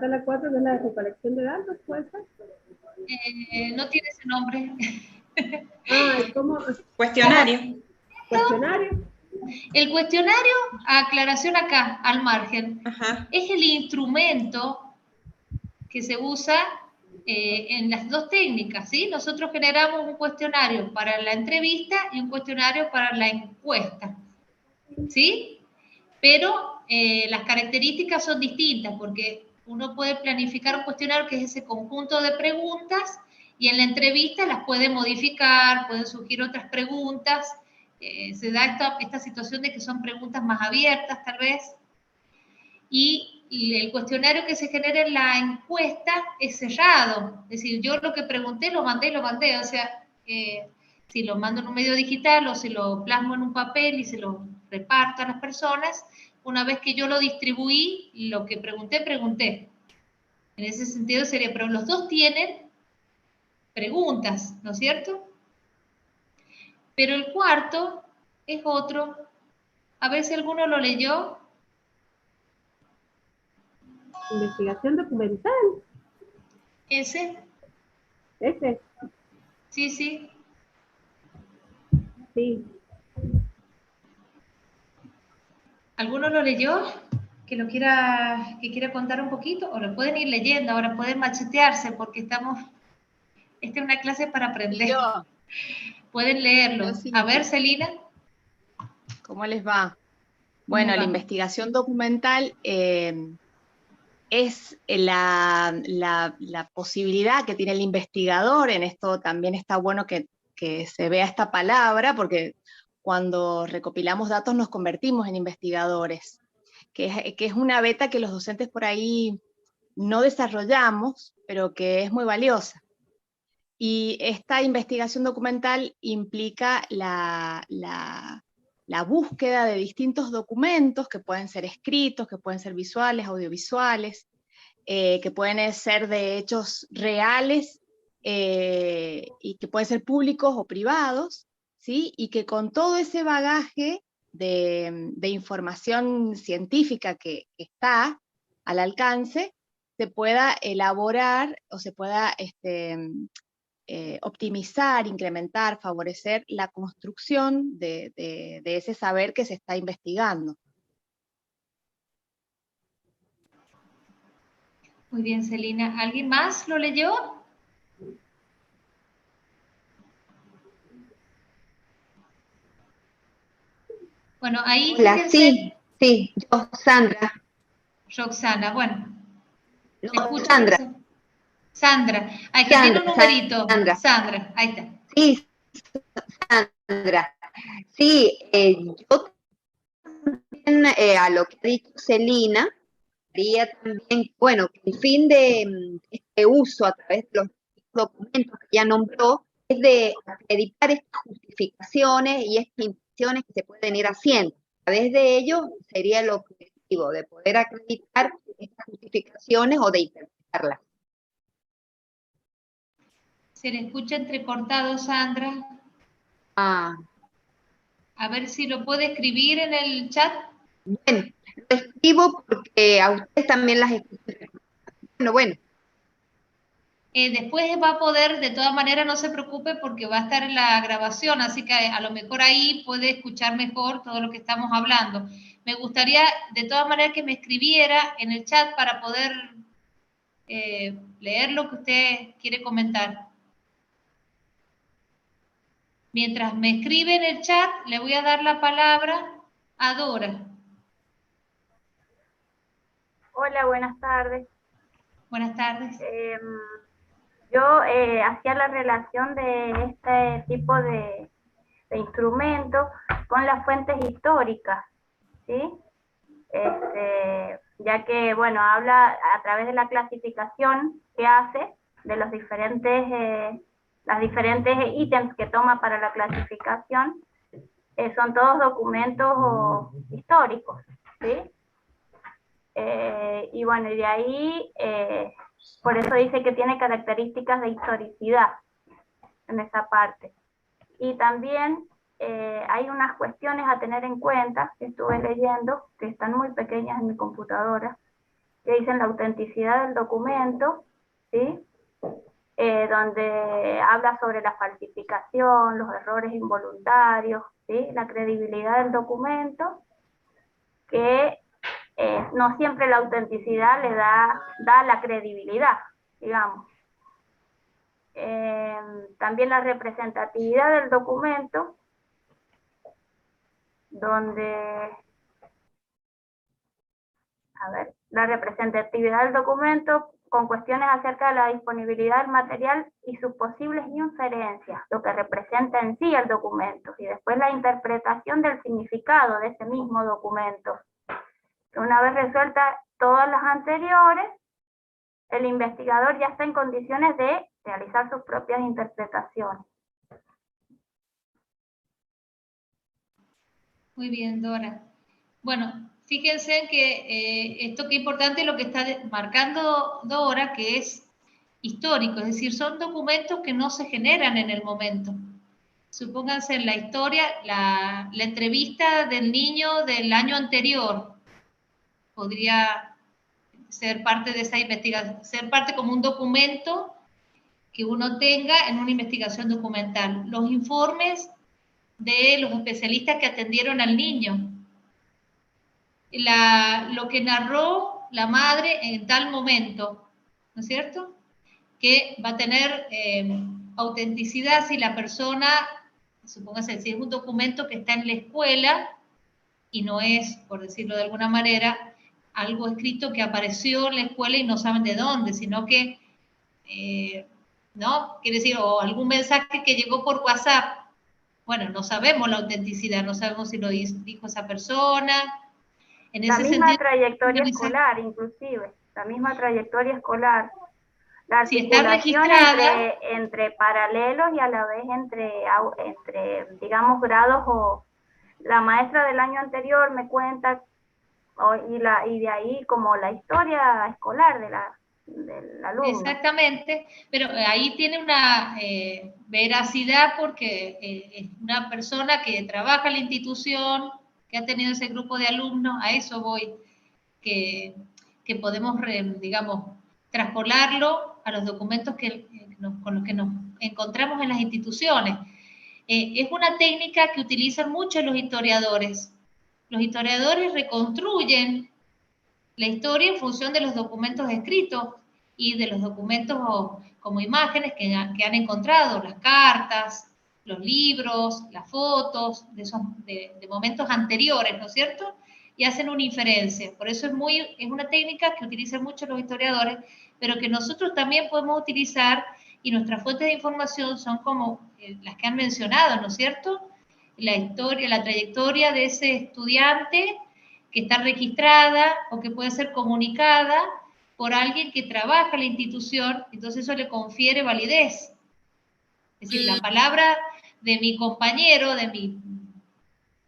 la 4, que es la de recolección de datos, ¿puede ser? No tiene ese nombre. ¿Cómo? Cuestionario. ¿Cuestionario? El cuestionario, aclaración acá, al margen, es el instrumento que se usa en las dos técnicas, ¿sí? Nosotros generamos un cuestionario para la entrevista y un cuestionario para la encuesta, ¿sí? Pero las características son distintas, porque uno puede planificar un cuestionario que es ese conjunto de preguntas, y en la entrevista las puede modificar, pueden surgir otras preguntas. Se da esta situación de que son preguntas más abiertas, tal vez. Y el cuestionario que se genera en la encuesta es cerrado. Es decir, yo lo que pregunté lo mandé. O sea, si lo mando en un medio digital o si lo plasmo en un papel y se lo reparto a las personas, una vez que yo lo distribuí, lo que pregunté. En ese sentido sería, pero los dos tienen preguntas, ¿no es cierto? Pero el cuarto es otro. A ver si alguno lo leyó. Investigación documental. ¿Ese? ¿Ese? Sí, sí. Sí. ¿Alguno lo leyó? Que quiera contar un poquito, o lo pueden ir leyendo, ahora pueden machetearse, porque esta es una clase para aprender. Pueden leerlo. Sí. A ver, Celina. ¿Cómo les va? Bueno, la investigación documental es la posibilidad que tiene el investigador. En esto también está bueno que se vea esta palabra, porque cuando recopilamos datos nos convertimos en investigadores, que es una beta que los docentes por ahí no desarrollamos, pero que es muy valiosa. Y esta investigación documental implica la búsqueda de distintos documentos, que pueden ser escritos, que pueden ser visuales, audiovisuales, que pueden ser de hechos reales y que pueden ser públicos o privados, ¿sí? Y que con todo ese bagaje de información científica que está al alcance, se pueda elaborar o se pueda optimizar, incrementar, favorecer la construcción de ese saber que se está investigando. Muy bien, Celina. ¿Alguien más lo leyó? Bueno, ahí... Hola, sí, yo, Sandra. Roxana, bueno. No, Sandra. Sandra, ahí que tiene un numerito. Sandra, ahí está. Sí, Sandra. Sí, yo también, a lo que ha dicho Celina, quería también, bueno, que el fin de este uso a través de los documentos que ya nombró es de acreditar estas justificaciones y estas intenciones que se pueden ir haciendo. A través de ello sería el objetivo de poder acreditar estas justificaciones o de interpretarlas. Se le escucha entrecortado, Sandra. A ver si lo puede escribir en el chat. Bueno, lo escribo porque a ustedes también las escuchan. Bueno. Después va a poder, de todas maneras, no se preocupe porque va a estar en la grabación, así que a lo mejor ahí puede escuchar mejor todo lo que estamos hablando. me gustaría de todas maneras que me escribiera en el chat para poder leer lo que usted quiere comentar. Mientras me escribe en el chat, le voy a dar la palabra a Dora. Hola, buenas tardes. Buenas tardes. Yo hacía la relación de este tipo de instrumentos con las fuentes históricas, ¿sí? Ya que, bueno, habla a través de la clasificación que hace de los diferentes, las diferentes ítems que toma para la clasificación, son todos documentos históricos, ¿sí? Y bueno, y de ahí, por eso dice que tiene características de historicidad en esa parte. Y también hay unas cuestiones a tener en cuenta, que estuve leyendo, que están muy pequeñas en mi computadora, que dicen la autenticidad del documento, ¿sí? Donde habla sobre la falsificación, los errores involuntarios, ¿sí? La credibilidad del documento, que no siempre la autenticidad le da la credibilidad, digamos. También la representatividad del documento, donde, a ver, la representatividad del documento con cuestiones acerca de la disponibilidad del material y sus posibles inferencias, lo que representa en sí el documento, y después la interpretación del significado de ese mismo documento. Una vez resueltas todas las anteriores, el investigador ya está en condiciones de realizar sus propias interpretaciones. Muy bien, Dora. Bueno, fíjense que esto que es importante lo que está marcando Dora, que es histórico, es decir, son documentos que no se generan en el momento. Supónganse en la historia, la entrevista del niño del año anterior podría ser parte de esa investigación, ser parte como un documento que uno tenga en una investigación documental. Los informes de los especialistas que atendieron al niño, lo que narró la madre en tal momento, ¿no es cierto? Que va a tener autenticidad si la persona, supóngase, si es un documento que está en la escuela y no es, por decirlo de alguna manera, algo escrito que apareció en la escuela y no saben de dónde, sino que, ¿no? Quiere decir, o algún mensaje que llegó por WhatsApp. Bueno, no sabemos la autenticidad, no sabemos si lo dijo esa persona. En la ese misma sentido, trayectoria escolar, inclusive, la misma trayectoria escolar. La si está articulación registrada, entre paralelos y a la vez entre, digamos, grados, o la maestra del año anterior me cuenta, y de ahí como la historia escolar del alumno. Exactamente, pero ahí tiene una veracidad porque es una persona que trabaja en la institución, que ha tenido ese grupo de alumnos, a eso voy, que podemos, digamos, traspolarlo a los documentos con los que nos encontramos en las instituciones. Es una técnica que utilizan mucho los historiadores. Los historiadores reconstruyen la historia en función de los documentos escritos y de los documentos como imágenes que han encontrado, las cartas, los libros, las fotos de momentos anteriores, ¿no es cierto? Y hacen una inferencia. Por eso es una técnica que utilizan mucho los historiadores, pero que nosotros también podemos utilizar, y nuestras fuentes de información son como las que han mencionado, ¿no es cierto? La historia, la trayectoria de ese estudiante que está registrada o que puede ser comunicada por alguien que trabaja en la institución, entonces eso le confiere validez. Es decir, la palabra de mi compañero,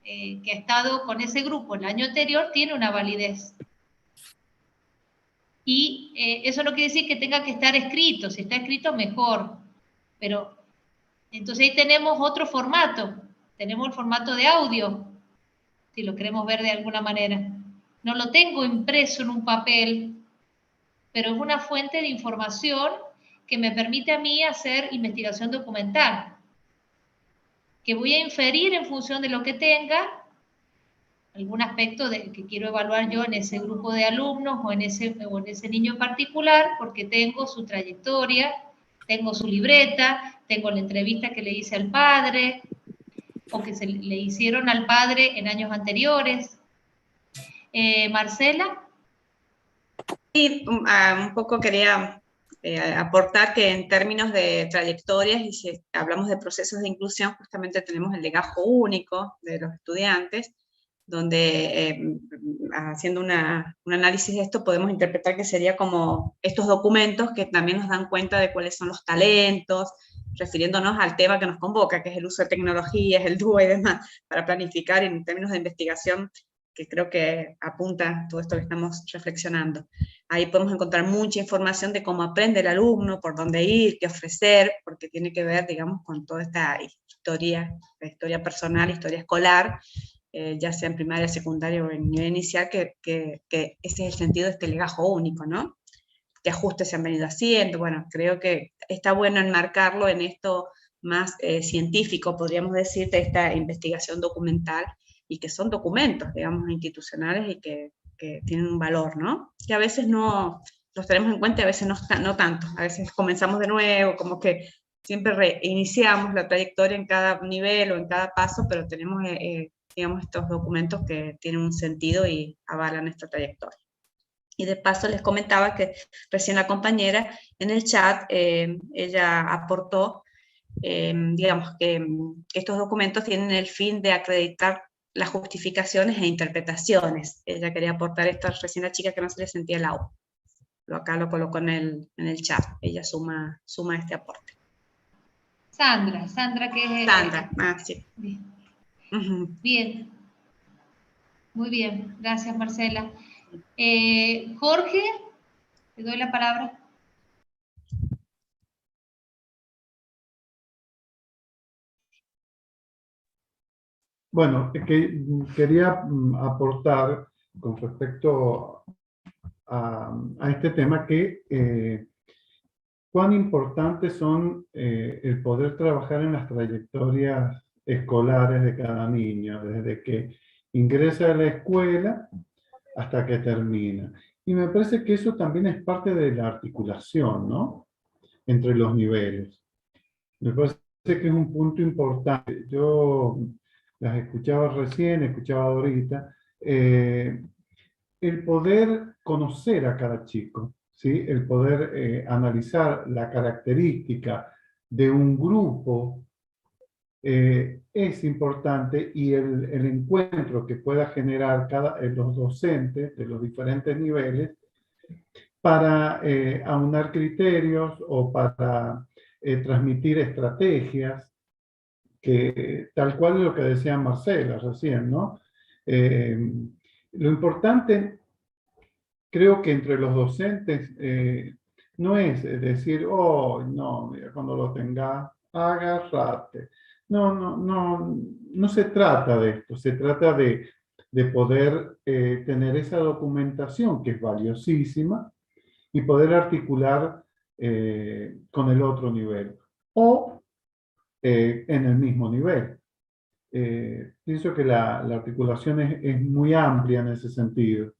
que ha estado con ese grupo el año anterior, tiene una validez. Y eso no quiere decir que tenga que estar escrito, si está escrito mejor, pero entonces ahí tenemos otro formato, tenemos el formato de audio, si lo queremos ver de alguna manera. No lo tengo impreso en un papel, pero es una fuente de información que me permite a mí hacer investigación documental, que voy a inferir en función de lo que tenga algún aspecto que quiero evaluar yo en ese grupo de alumnos o en ese niño en particular, porque tengo su trayectoria, tengo su libreta, tengo la entrevista que le hice al padre, o que se le hicieron al padre en años anteriores. Marcela. Sí, un poco quería aportar que en términos de trayectorias, y si hablamos de procesos de inclusión, justamente tenemos el legajo único de los estudiantes, donde haciendo un análisis de esto podemos interpretar que sería como estos documentos que también nos dan cuenta de cuáles son los talentos, refiriéndonos al tema que nos convoca, que es el uso de tecnologías, el DUA y demás, para planificar en términos de investigación, que creo que apunta todo esto que estamos reflexionando. Ahí podemos encontrar mucha información de cómo aprende el alumno, por dónde ir, qué ofrecer, porque tiene que ver, digamos, con toda esta historia, la historia personal, historia escolar, ya sea en primaria, secundaria o en nivel inicial, que ese es el sentido de este legajo único, ¿no? ¿Qué ajustes se han venido haciendo? Bueno, creo que está bueno enmarcarlo en esto más científico, podríamos decir, de esta investigación documental, y que son documentos, digamos, institucionales y que tienen un valor, ¿no? Que a veces no los tenemos en cuenta y a veces no tanto. A veces comenzamos de nuevo, como que siempre reiniciamos la trayectoria en cada nivel o en cada paso, pero tenemos, digamos, estos documentos que tienen un sentido y avalan esta trayectoria. Y de paso les comentaba que recién la compañera en el chat, ella aportó, digamos, que estos documentos tienen el fin de acreditar las justificaciones e interpretaciones. Ella quería aportar esto recién a la chica que no se le sentía el agua. Acá lo colocó en el chat. Ella suma este aporte. Sandra, que es... Sandra, sí. Bien. Bien. Muy bien, gracias Marcela. Jorge, te doy la palabra. Bueno, quería aportar con respecto a este tema que cuán importantes son el poder trabajar en las trayectorias escolares de cada niño, desde que ingresa a la escuela hasta que termina. Y me parece que eso también es parte de la articulación, ¿no? Entre los niveles. Me parece que es un punto importante. Yo las escuchaba recién, escuchaba ahorita, el poder conocer a cada chico, ¿sí? El poder analizar la característica de un grupo es importante, y el encuentro que pueda generar los docentes de los diferentes niveles para aunar criterios o para transmitir estrategias, que tal cual es lo que decía Marcela recién, ¿no? Lo importante, creo que entre los docentes, no es decir, oh, no, mira, cuando lo tengas, agárrate. No se trata de esto, se trata de poder tener esa documentación que es valiosísima y poder articular con el otro nivel o en el mismo nivel. Pienso que la articulación es muy amplia en ese sentido,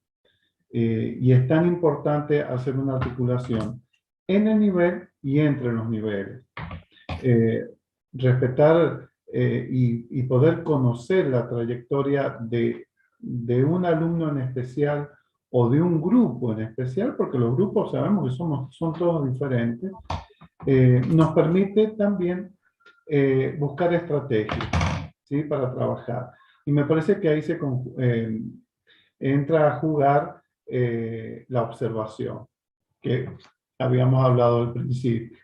y es tan importante hacer una articulación en el nivel y entre los niveles. Respetar y poder conocer la trayectoria de un alumno en especial o de un grupo en especial, porque los grupos sabemos que son todos diferentes, nos permite también buscar estrategias, ¿sí? Para trabajar. Y me parece que ahí entra a jugar la observación, que habíamos hablado al principio.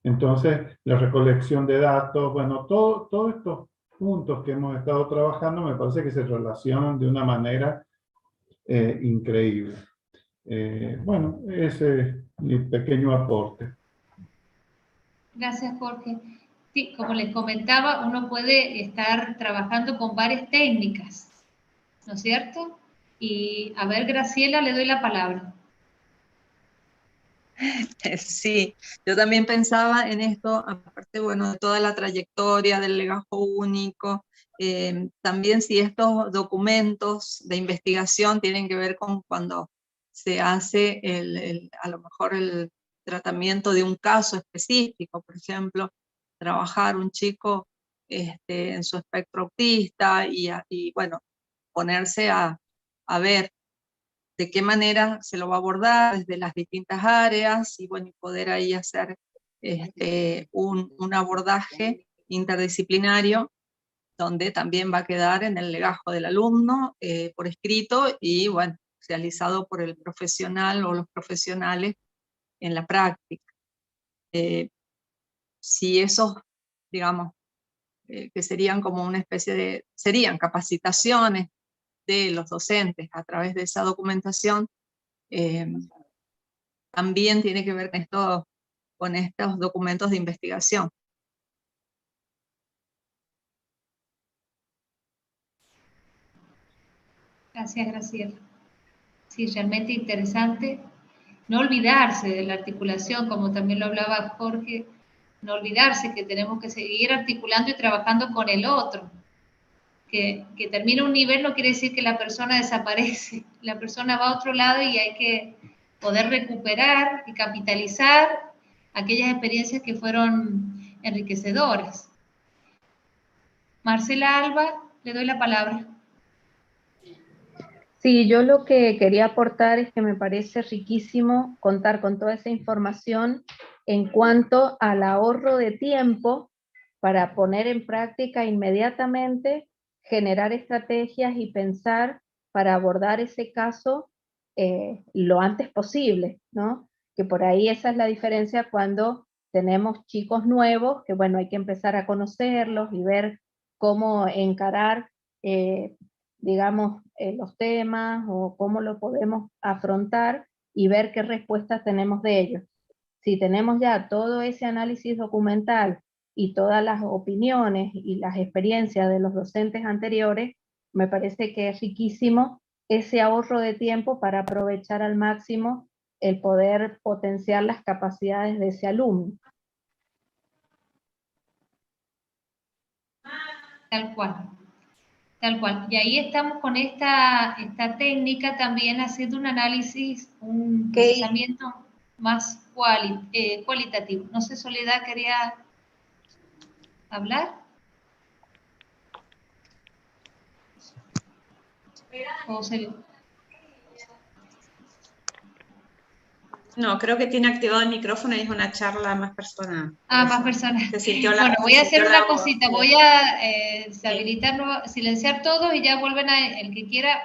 Entonces, la recolección de datos, bueno, todos estos puntos que hemos estado trabajando me parece que se relacionan de una manera increíble. Bueno, ese es mi pequeño aporte. Gracias, Jorge. Sí, como les comentaba, uno puede estar trabajando con varias técnicas, ¿no es cierto? Y a ver, Graciela, le doy la palabra. Sí, yo también pensaba en esto, aparte, bueno, de toda la trayectoria del legajo único También si estos documentos de investigación tienen que ver con cuando se hace a lo mejor el tratamiento de un caso específico, por ejemplo, trabajar un chico en su espectro autista y bueno, ponerse a ver de qué manera se lo va a abordar desde las distintas áreas y bueno, y poder ahí hacer un abordaje interdisciplinario donde también va a quedar en el legajo del alumno por escrito y bueno, realizado por el profesional o los profesionales en la práctica. Si esos, digamos, que serían como una especie de, serían capacitaciones de los docentes a través de esa documentación, también tiene que ver con estos documentos de investigación. Gracias, Graciela. Sí, realmente interesante. No olvidarse de la articulación, como también lo hablaba Jorge, no olvidarse que tenemos que seguir articulando y trabajando con el otro. Que termina un nivel no quiere decir que la persona desaparece, la persona va a otro lado y hay que poder recuperar y capitalizar aquellas experiencias que fueron enriquecedoras. Marcela Alba, le doy la palabra. Sí, yo lo que quería aportar es que me parece riquísimo contar con toda esa información en cuanto al ahorro de tiempo para poner en práctica inmediatamente, generar estrategias y pensar para abordar ese caso lo antes posible, ¿no? Que por ahí esa es la diferencia cuando tenemos chicos nuevos, que bueno, hay que empezar a conocerlos y ver cómo encarar digamos, los temas o cómo lo podemos afrontar y ver qué respuestas tenemos de ellos. Si tenemos ya todo ese análisis documental y todas las opiniones y las experiencias de los docentes anteriores, me parece que es riquísimo ese ahorro de tiempo para aprovechar al máximo el poder potenciar las capacidades de ese alumno. Tal cual. Tal cual. Y ahí estamos con esta técnica también haciendo un análisis, un pensamiento más cualitativo. No sé, Soledad, ¿quería hablar? ¿O se... No, creo que tiene activado el micrófono y es una charla más personal. Más personal. Bueno, voy a hacer una cosita, voy a habilitar, silenciar todos y ya vuelven a el que quiera.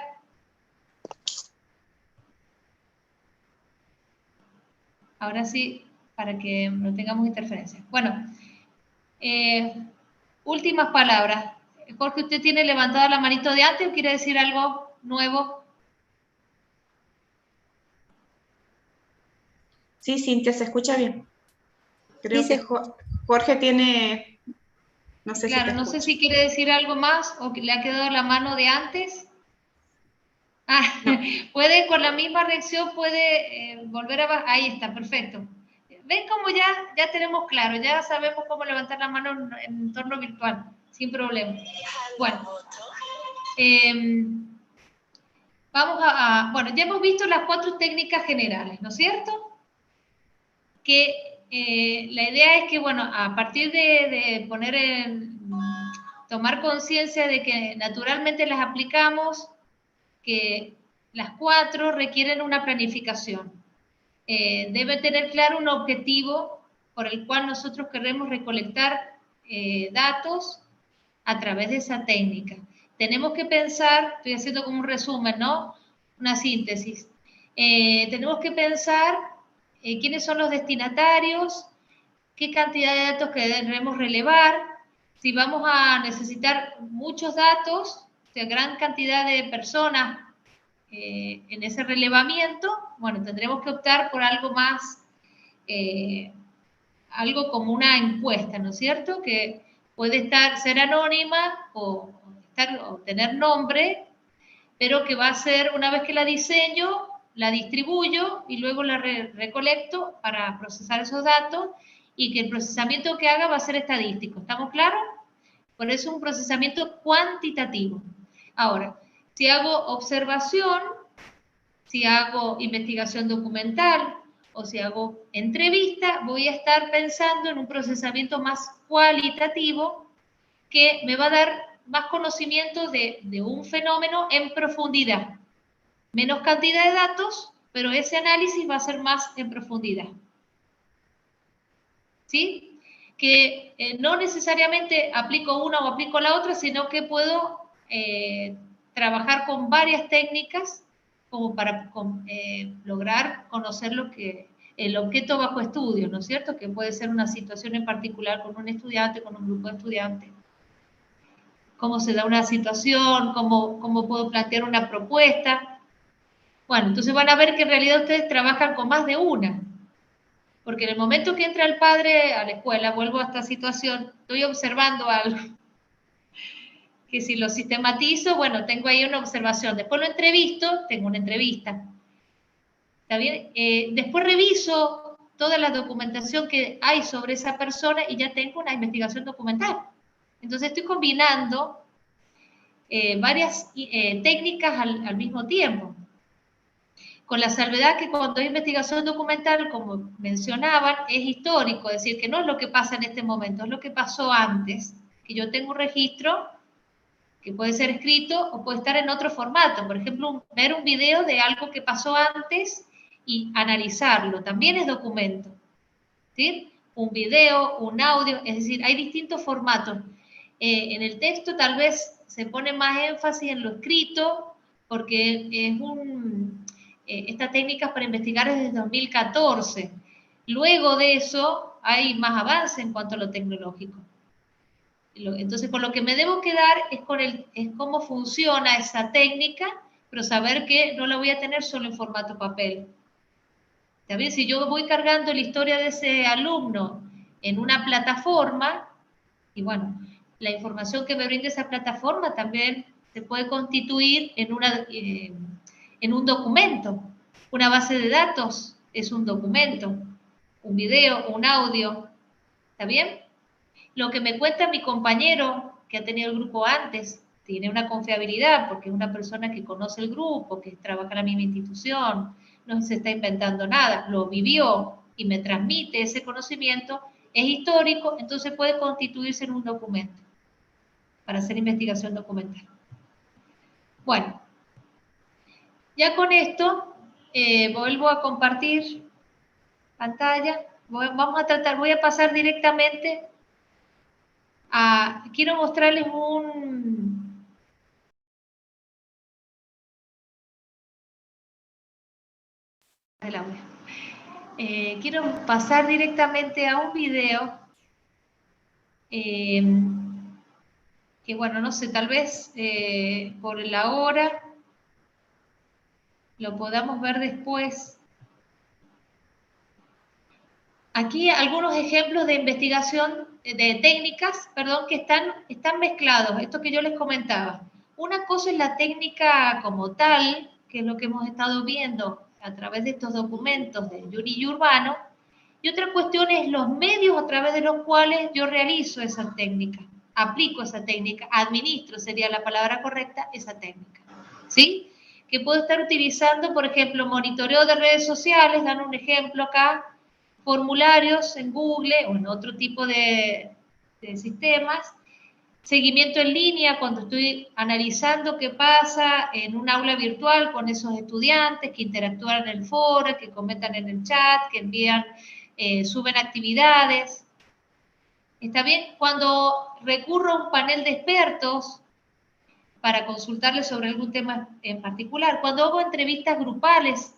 Ahora sí, para que no tengamos interferencias. Bueno, últimas palabras. Jorge, ¿usted tiene levantada la manito de antes o quiere decir algo nuevo? Sí, Cintia, se escucha bien. Creo que Jorge tiene... No sé claro, si no sé si quiere decir algo más o que le ha quedado la mano de antes. No. Puede, con la misma reacción, puede volver a bajar. Ahí está, perfecto. ¿Ven cómo ya tenemos claro? Ya sabemos cómo levantar la mano en entorno virtual, sin problema. Bueno, vamos bueno, ya hemos visto las 4 técnicas generales, ¿no es cierto? Que la idea es que, bueno, a partir de tomar conciencia de que naturalmente las aplicamos, que las 4 requieren una planificación. Debe tener claro un objetivo por el cual nosotros queremos recolectar datos a través de esa técnica. Tenemos que pensar, estoy haciendo como un resumen, ¿no? Una síntesis. Tenemos que pensar quiénes son los destinatarios, qué cantidad de datos que debemos relevar, si vamos a necesitar muchos datos, o sea, gran cantidad de personas en ese relevamiento, bueno, tendremos que optar por algo más, algo como una encuesta, ¿no es cierto? Que puede ser anónima o tener nombre, pero que va a ser, una vez que la diseño, la distribuyo y luego la recolecto para procesar esos datos y que el procesamiento que haga va a ser estadístico. ¿Estamos claros? Por eso es un procesamiento cuantitativo. Ahora, si hago observación, si hago investigación documental o si hago entrevista, voy a estar pensando en un procesamiento más cualitativo que me va a dar más conocimiento de un fenómeno en profundidad. Menos cantidad de datos, pero ese análisis va a ser más en profundidad. ¿Sí? Que no necesariamente aplico una o aplico la otra, sino que puedo trabajar con varias técnicas como para lograr conocer el objeto bajo estudio, ¿no es cierto? Que puede ser una situación en particular con un estudiante, con un grupo de estudiantes. Cómo se da una situación, cómo puedo plantear una propuesta. Bueno, entonces van a ver que en realidad ustedes trabajan con más de una. Porque en el momento que entra el padre a la escuela, vuelvo a esta situación, estoy observando algo. Que si lo sistematizo, bueno, tengo ahí una observación. Después lo entrevisto, tengo una entrevista. ¿Está bien? Después reviso toda la documentación que hay sobre esa persona y ya tengo una investigación documental. Entonces estoy combinando varias técnicas al mismo tiempo. Con la salvedad que cuando hay investigación documental, como mencionaban, es histórico, es decir, que no es lo que pasa en este momento, es lo que pasó antes, que yo tengo un registro que puede ser escrito o puede estar en otro formato. Por ejemplo, ver un video de algo que pasó antes y analizarlo, también es documento. ¿Sí? Un video, un audio, es decir, hay distintos formatos. En el texto tal vez se pone más énfasis en lo escrito, porque es esta técnica para investigar es desde 2014. Luego de eso hay más avance en cuanto a lo tecnológico. Entonces, con lo que me debo quedar es cómo funciona esa técnica, pero saber que no la voy a tener solo en formato papel. ¿Está bien? Si yo voy cargando la historia de ese alumno en una plataforma, y bueno, la información que me brinda esa plataforma también se puede constituir en un documento. Una base de datos es un documento, un video, un audio. ¿Está bien? Lo que me cuenta mi compañero que ha tenido el grupo antes tiene una confiabilidad porque es una persona que conoce el grupo, que trabaja en la misma institución, no se está inventando nada, lo vivió y me transmite ese conocimiento, es histórico, entonces puede constituirse en un documento para hacer investigación documental. Bueno, ya con esto vuelvo a compartir pantalla. Vamos a tratar, voy a pasar directamente a, quiero mostrarles quiero pasar directamente a un video que bueno, no sé, tal vez por la hora lo podamos ver después. Aquí algunos ejemplos de investigación, de técnicas, perdón, que están mezclados, esto que yo les comentaba. Una cosa es la técnica como tal, que es lo que hemos estado viendo a través de estos documentos de Yuri y Urbano, y otra cuestión es los medios a través de los cuales yo realizo esa técnica, aplico esa técnica, administro, sería la palabra correcta, esa técnica, ¿sí? Que puedo estar utilizando, por ejemplo, monitoreo de redes sociales, dan un ejemplo acá, formularios en Google o en otro tipo de sistemas, seguimiento en línea cuando estoy analizando qué pasa en un aula virtual con esos estudiantes que interactúan en el foro, que comentan en el chat, que envían, suben actividades. ¿Está bien? Cuando recurro a un panel de expertos para consultarles sobre algún tema en particular, cuando hago entrevistas grupales,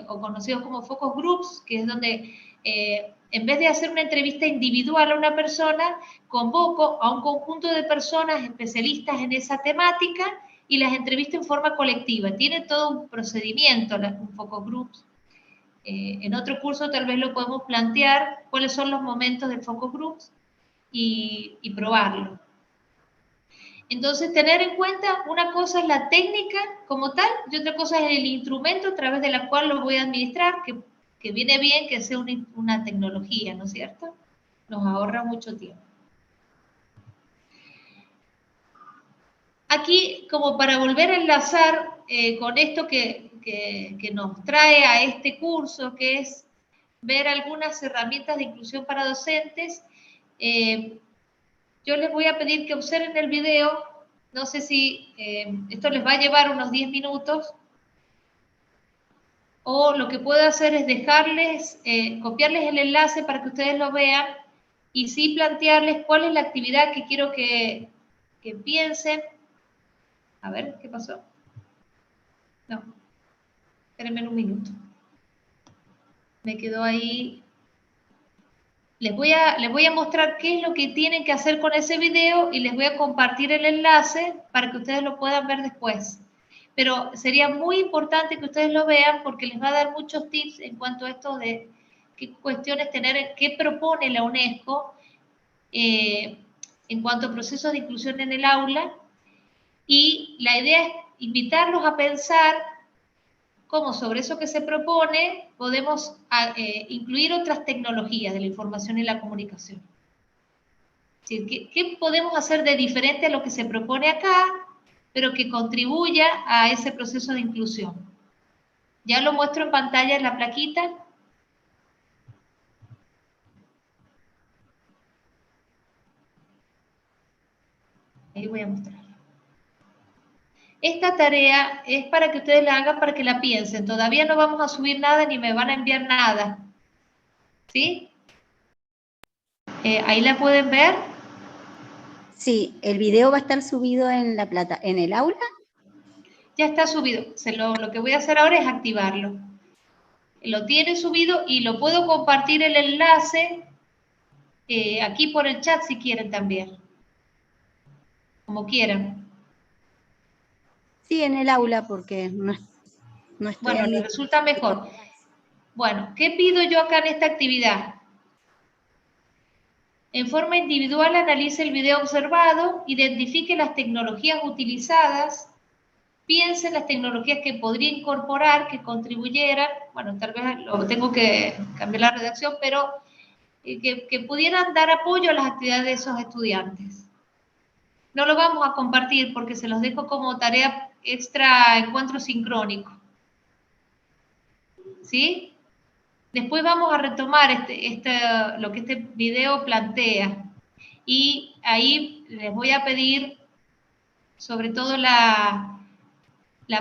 o conocidos como focus groups, que es donde en vez de hacer una entrevista individual a una persona, convoco a un conjunto de personas especialistas en esa temática y las entrevisto en forma colectiva. Tiene todo un procedimiento un focus groups. En otro curso tal vez lo podemos plantear, cuáles son los momentos del focus groups y probarlo. Entonces, tener en cuenta, una cosa es la técnica como tal, y otra cosa es el instrumento a través de la cual lo voy a administrar, que viene bien que sea una tecnología, ¿no es cierto? Nos ahorra mucho tiempo. Aquí, como para volver a enlazar con esto que nos trae a este curso, que es ver algunas herramientas de inclusión para docentes, yo les voy a pedir que observen el video. No sé si esto les va a llevar unos 10 minutos, o lo que puedo hacer es dejarles, copiarles el enlace para que ustedes lo vean, y sí plantearles cuál es la actividad que quiero que piensen. A ver, ¿qué pasó? No, espérenme un minuto. Me quedó ahí. Les voy a mostrar qué es lo que tienen que hacer con ese video, y les voy a compartir el enlace para que ustedes lo puedan ver después. Pero sería muy importante que ustedes lo vean, porque les va a dar muchos tips en cuanto a esto de qué cuestiones tener, qué propone la UNESCO en cuanto a procesos de inclusión en el aula. Y la idea es invitarlos a pensar cómo sobre eso que se propone podemos incluir otras tecnologías de la información y la comunicación. Es decir, ¿qué podemos hacer de diferente a lo que se propone acá, pero que contribuya a ese proceso de inclusión? Ya lo muestro en pantalla en la plaquita. Ahí voy a mostrar. Esta tarea es para que ustedes la hagan, para que la piensen. Todavía no vamos a subir nada ni me van a enviar nada. ¿Sí? ¿Ahí la pueden ver? Sí, ¿el video va a estar subido en el aula? Ya está subido. Lo que voy a hacer ahora es activarlo. Lo tiene subido y lo puedo compartir el enlace aquí por el chat si quieren también. Como quieran. Sí, en el aula, porque no estoy bueno, ahí. Les resulta mejor. Bueno, ¿qué pido yo acá en esta actividad? En forma individual analice el video observado, identifique las tecnologías utilizadas, piense en las tecnologías que podría incorporar, que contribuyeran, bueno, tal vez lo tengo que cambiar la redacción, pero que pudieran dar apoyo a las actividades de esos estudiantes. No lo vamos a compartir porque se los dejo como tarea extra encuentro sincrónico. ¿Sí? Después vamos a retomar lo que este video plantea. Y ahí les voy a pedir sobre todo la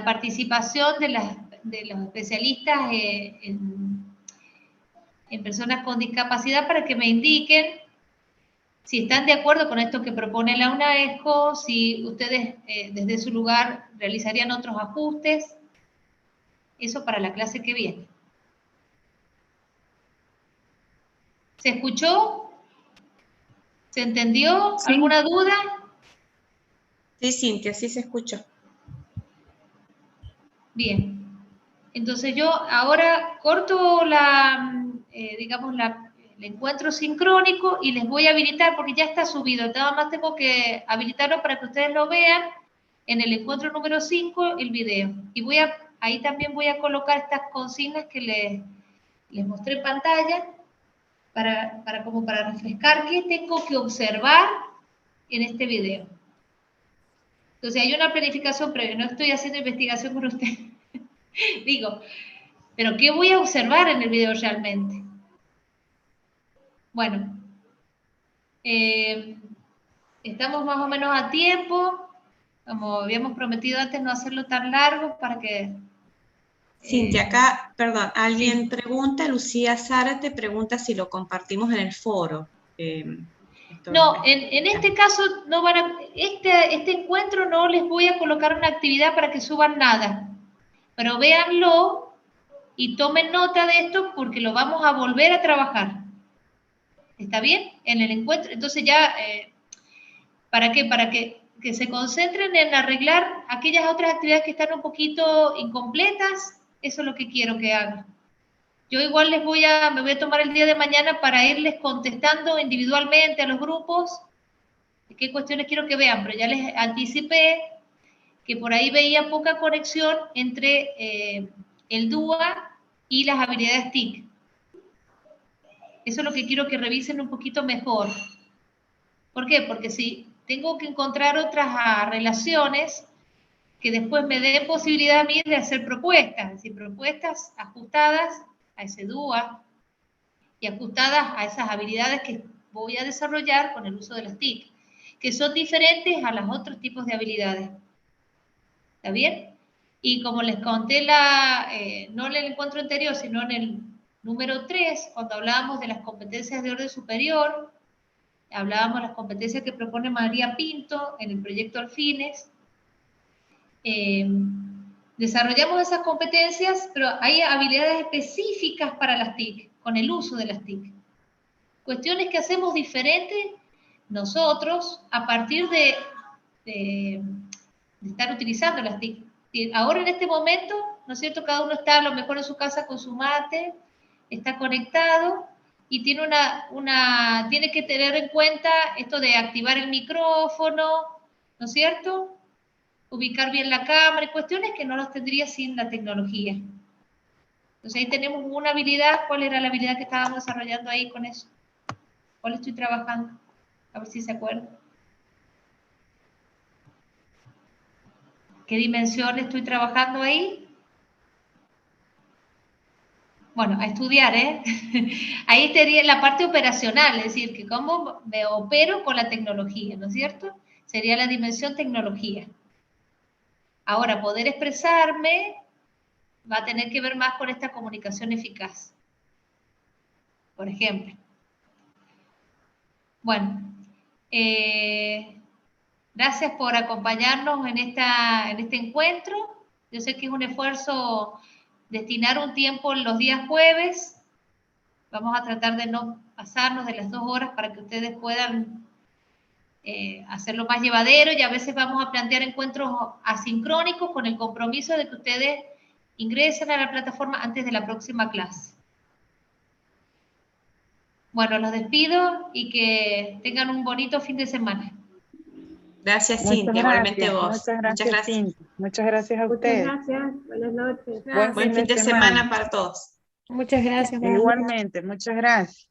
participación de los especialistas en personas con discapacidad, para que me indiquen si están de acuerdo con esto que propone la UNESCO, si ustedes desde su lugar realizarían otros ajustes. Eso para la clase que viene. ¿Se escuchó? ¿Se entendió? Sí. ¿Alguna duda? Sí, Cintia, sí se escuchó. Bien. Entonces yo ahora corto digamos, el encuentro sincrónico y les voy a habilitar, porque ya está subido, nada más tengo que habilitarlo para que ustedes lo vean en el encuentro número 5, el video. Y ahí también voy a colocar estas consignas que les mostré en pantalla, como para refrescar qué tengo que observar en este video. Entonces hay una planificación previa, no estoy haciendo investigación con ustedes. Digo, pero ¿qué voy a observar en el video realmente? Bueno, estamos más o menos a tiempo, como habíamos prometido antes, no hacerlo tan largo para que... Cintia, acá, perdón, alguien pregunta, Lucía Zárate pregunta si lo compartimos en el foro. No, en este caso no van a... Este encuentro no les voy a colocar una actividad para que suban nada, pero véanlo y tomen nota de esto porque lo vamos a volver a trabajar. ¿Está bien? En el encuentro. Entonces ya, ¿para qué? Para que se concentren en arreglar aquellas otras actividades que están un poquito incompletas. Eso es lo que quiero que hagan. Yo igual me voy a tomar el día de mañana para irles contestando individualmente a los grupos qué cuestiones quiero que vean, pero ya les anticipé que por ahí veía poca conexión entre el DUA y las habilidades TIC. Eso es lo que quiero que revisen un poquito mejor. ¿Por qué? Porque si tengo que encontrar otras relaciones que después me den posibilidad a mí de hacer propuestas, es decir, propuestas ajustadas a ese DUA y ajustadas a esas habilidades que voy a desarrollar con el uso de las TIC, que son diferentes a los otros tipos de habilidades. ¿Está bien? Y como les conté, no en el encuentro anterior, sino en el número 3, cuando hablábamos de las competencias de orden superior, hablábamos de las competencias que propone María Pinto en el proyecto Alfines. Desarrollamos esas competencias, pero hay habilidades específicas para las TIC, con el uso de las TIC. Cuestiones que hacemos diferentes nosotros a partir de estar utilizando las TIC. Ahora en este momento, ¿no es cierto? Cada uno está a lo mejor en su casa con su mate, está conectado y tiene tiene que tener en cuenta esto de activar el micrófono, ¿no es cierto? Ubicar bien la cámara y cuestiones que no las tendría sin la tecnología. Entonces ahí tenemos una habilidad. ¿Cuál era la habilidad que estábamos desarrollando ahí con eso? ¿Cuál estoy trabajando? A ver si se acuerdan. ¿Qué dimensión estoy trabajando ahí? Bueno, a estudiar, ¿eh? Ahí sería la parte operacional, es decir, que cómo me opero con la tecnología, ¿no es cierto? Sería la dimensión tecnología. Ahora, poder expresarme va a tener que ver más con esta comunicación eficaz. Por ejemplo. Bueno, gracias por acompañarnos en este encuentro. Yo sé que es un esfuerzo destinar un tiempo en los días jueves. Vamos a tratar de no pasarnos de las 2 horas para que ustedes puedan hacerlo más llevadero, y a veces vamos a plantear encuentros asincrónicos con el compromiso de que ustedes ingresen a la plataforma antes de la próxima clase. Bueno, los despido y que tengan un bonito fin de semana. Gracias, Cintia, igualmente vos. Muchas gracias, Cintia. Muchas gracias a ustedes. Muchas gracias, buenas noches. Buen fin de semana para todos. Muchas gracias. Igualmente, muchas gracias.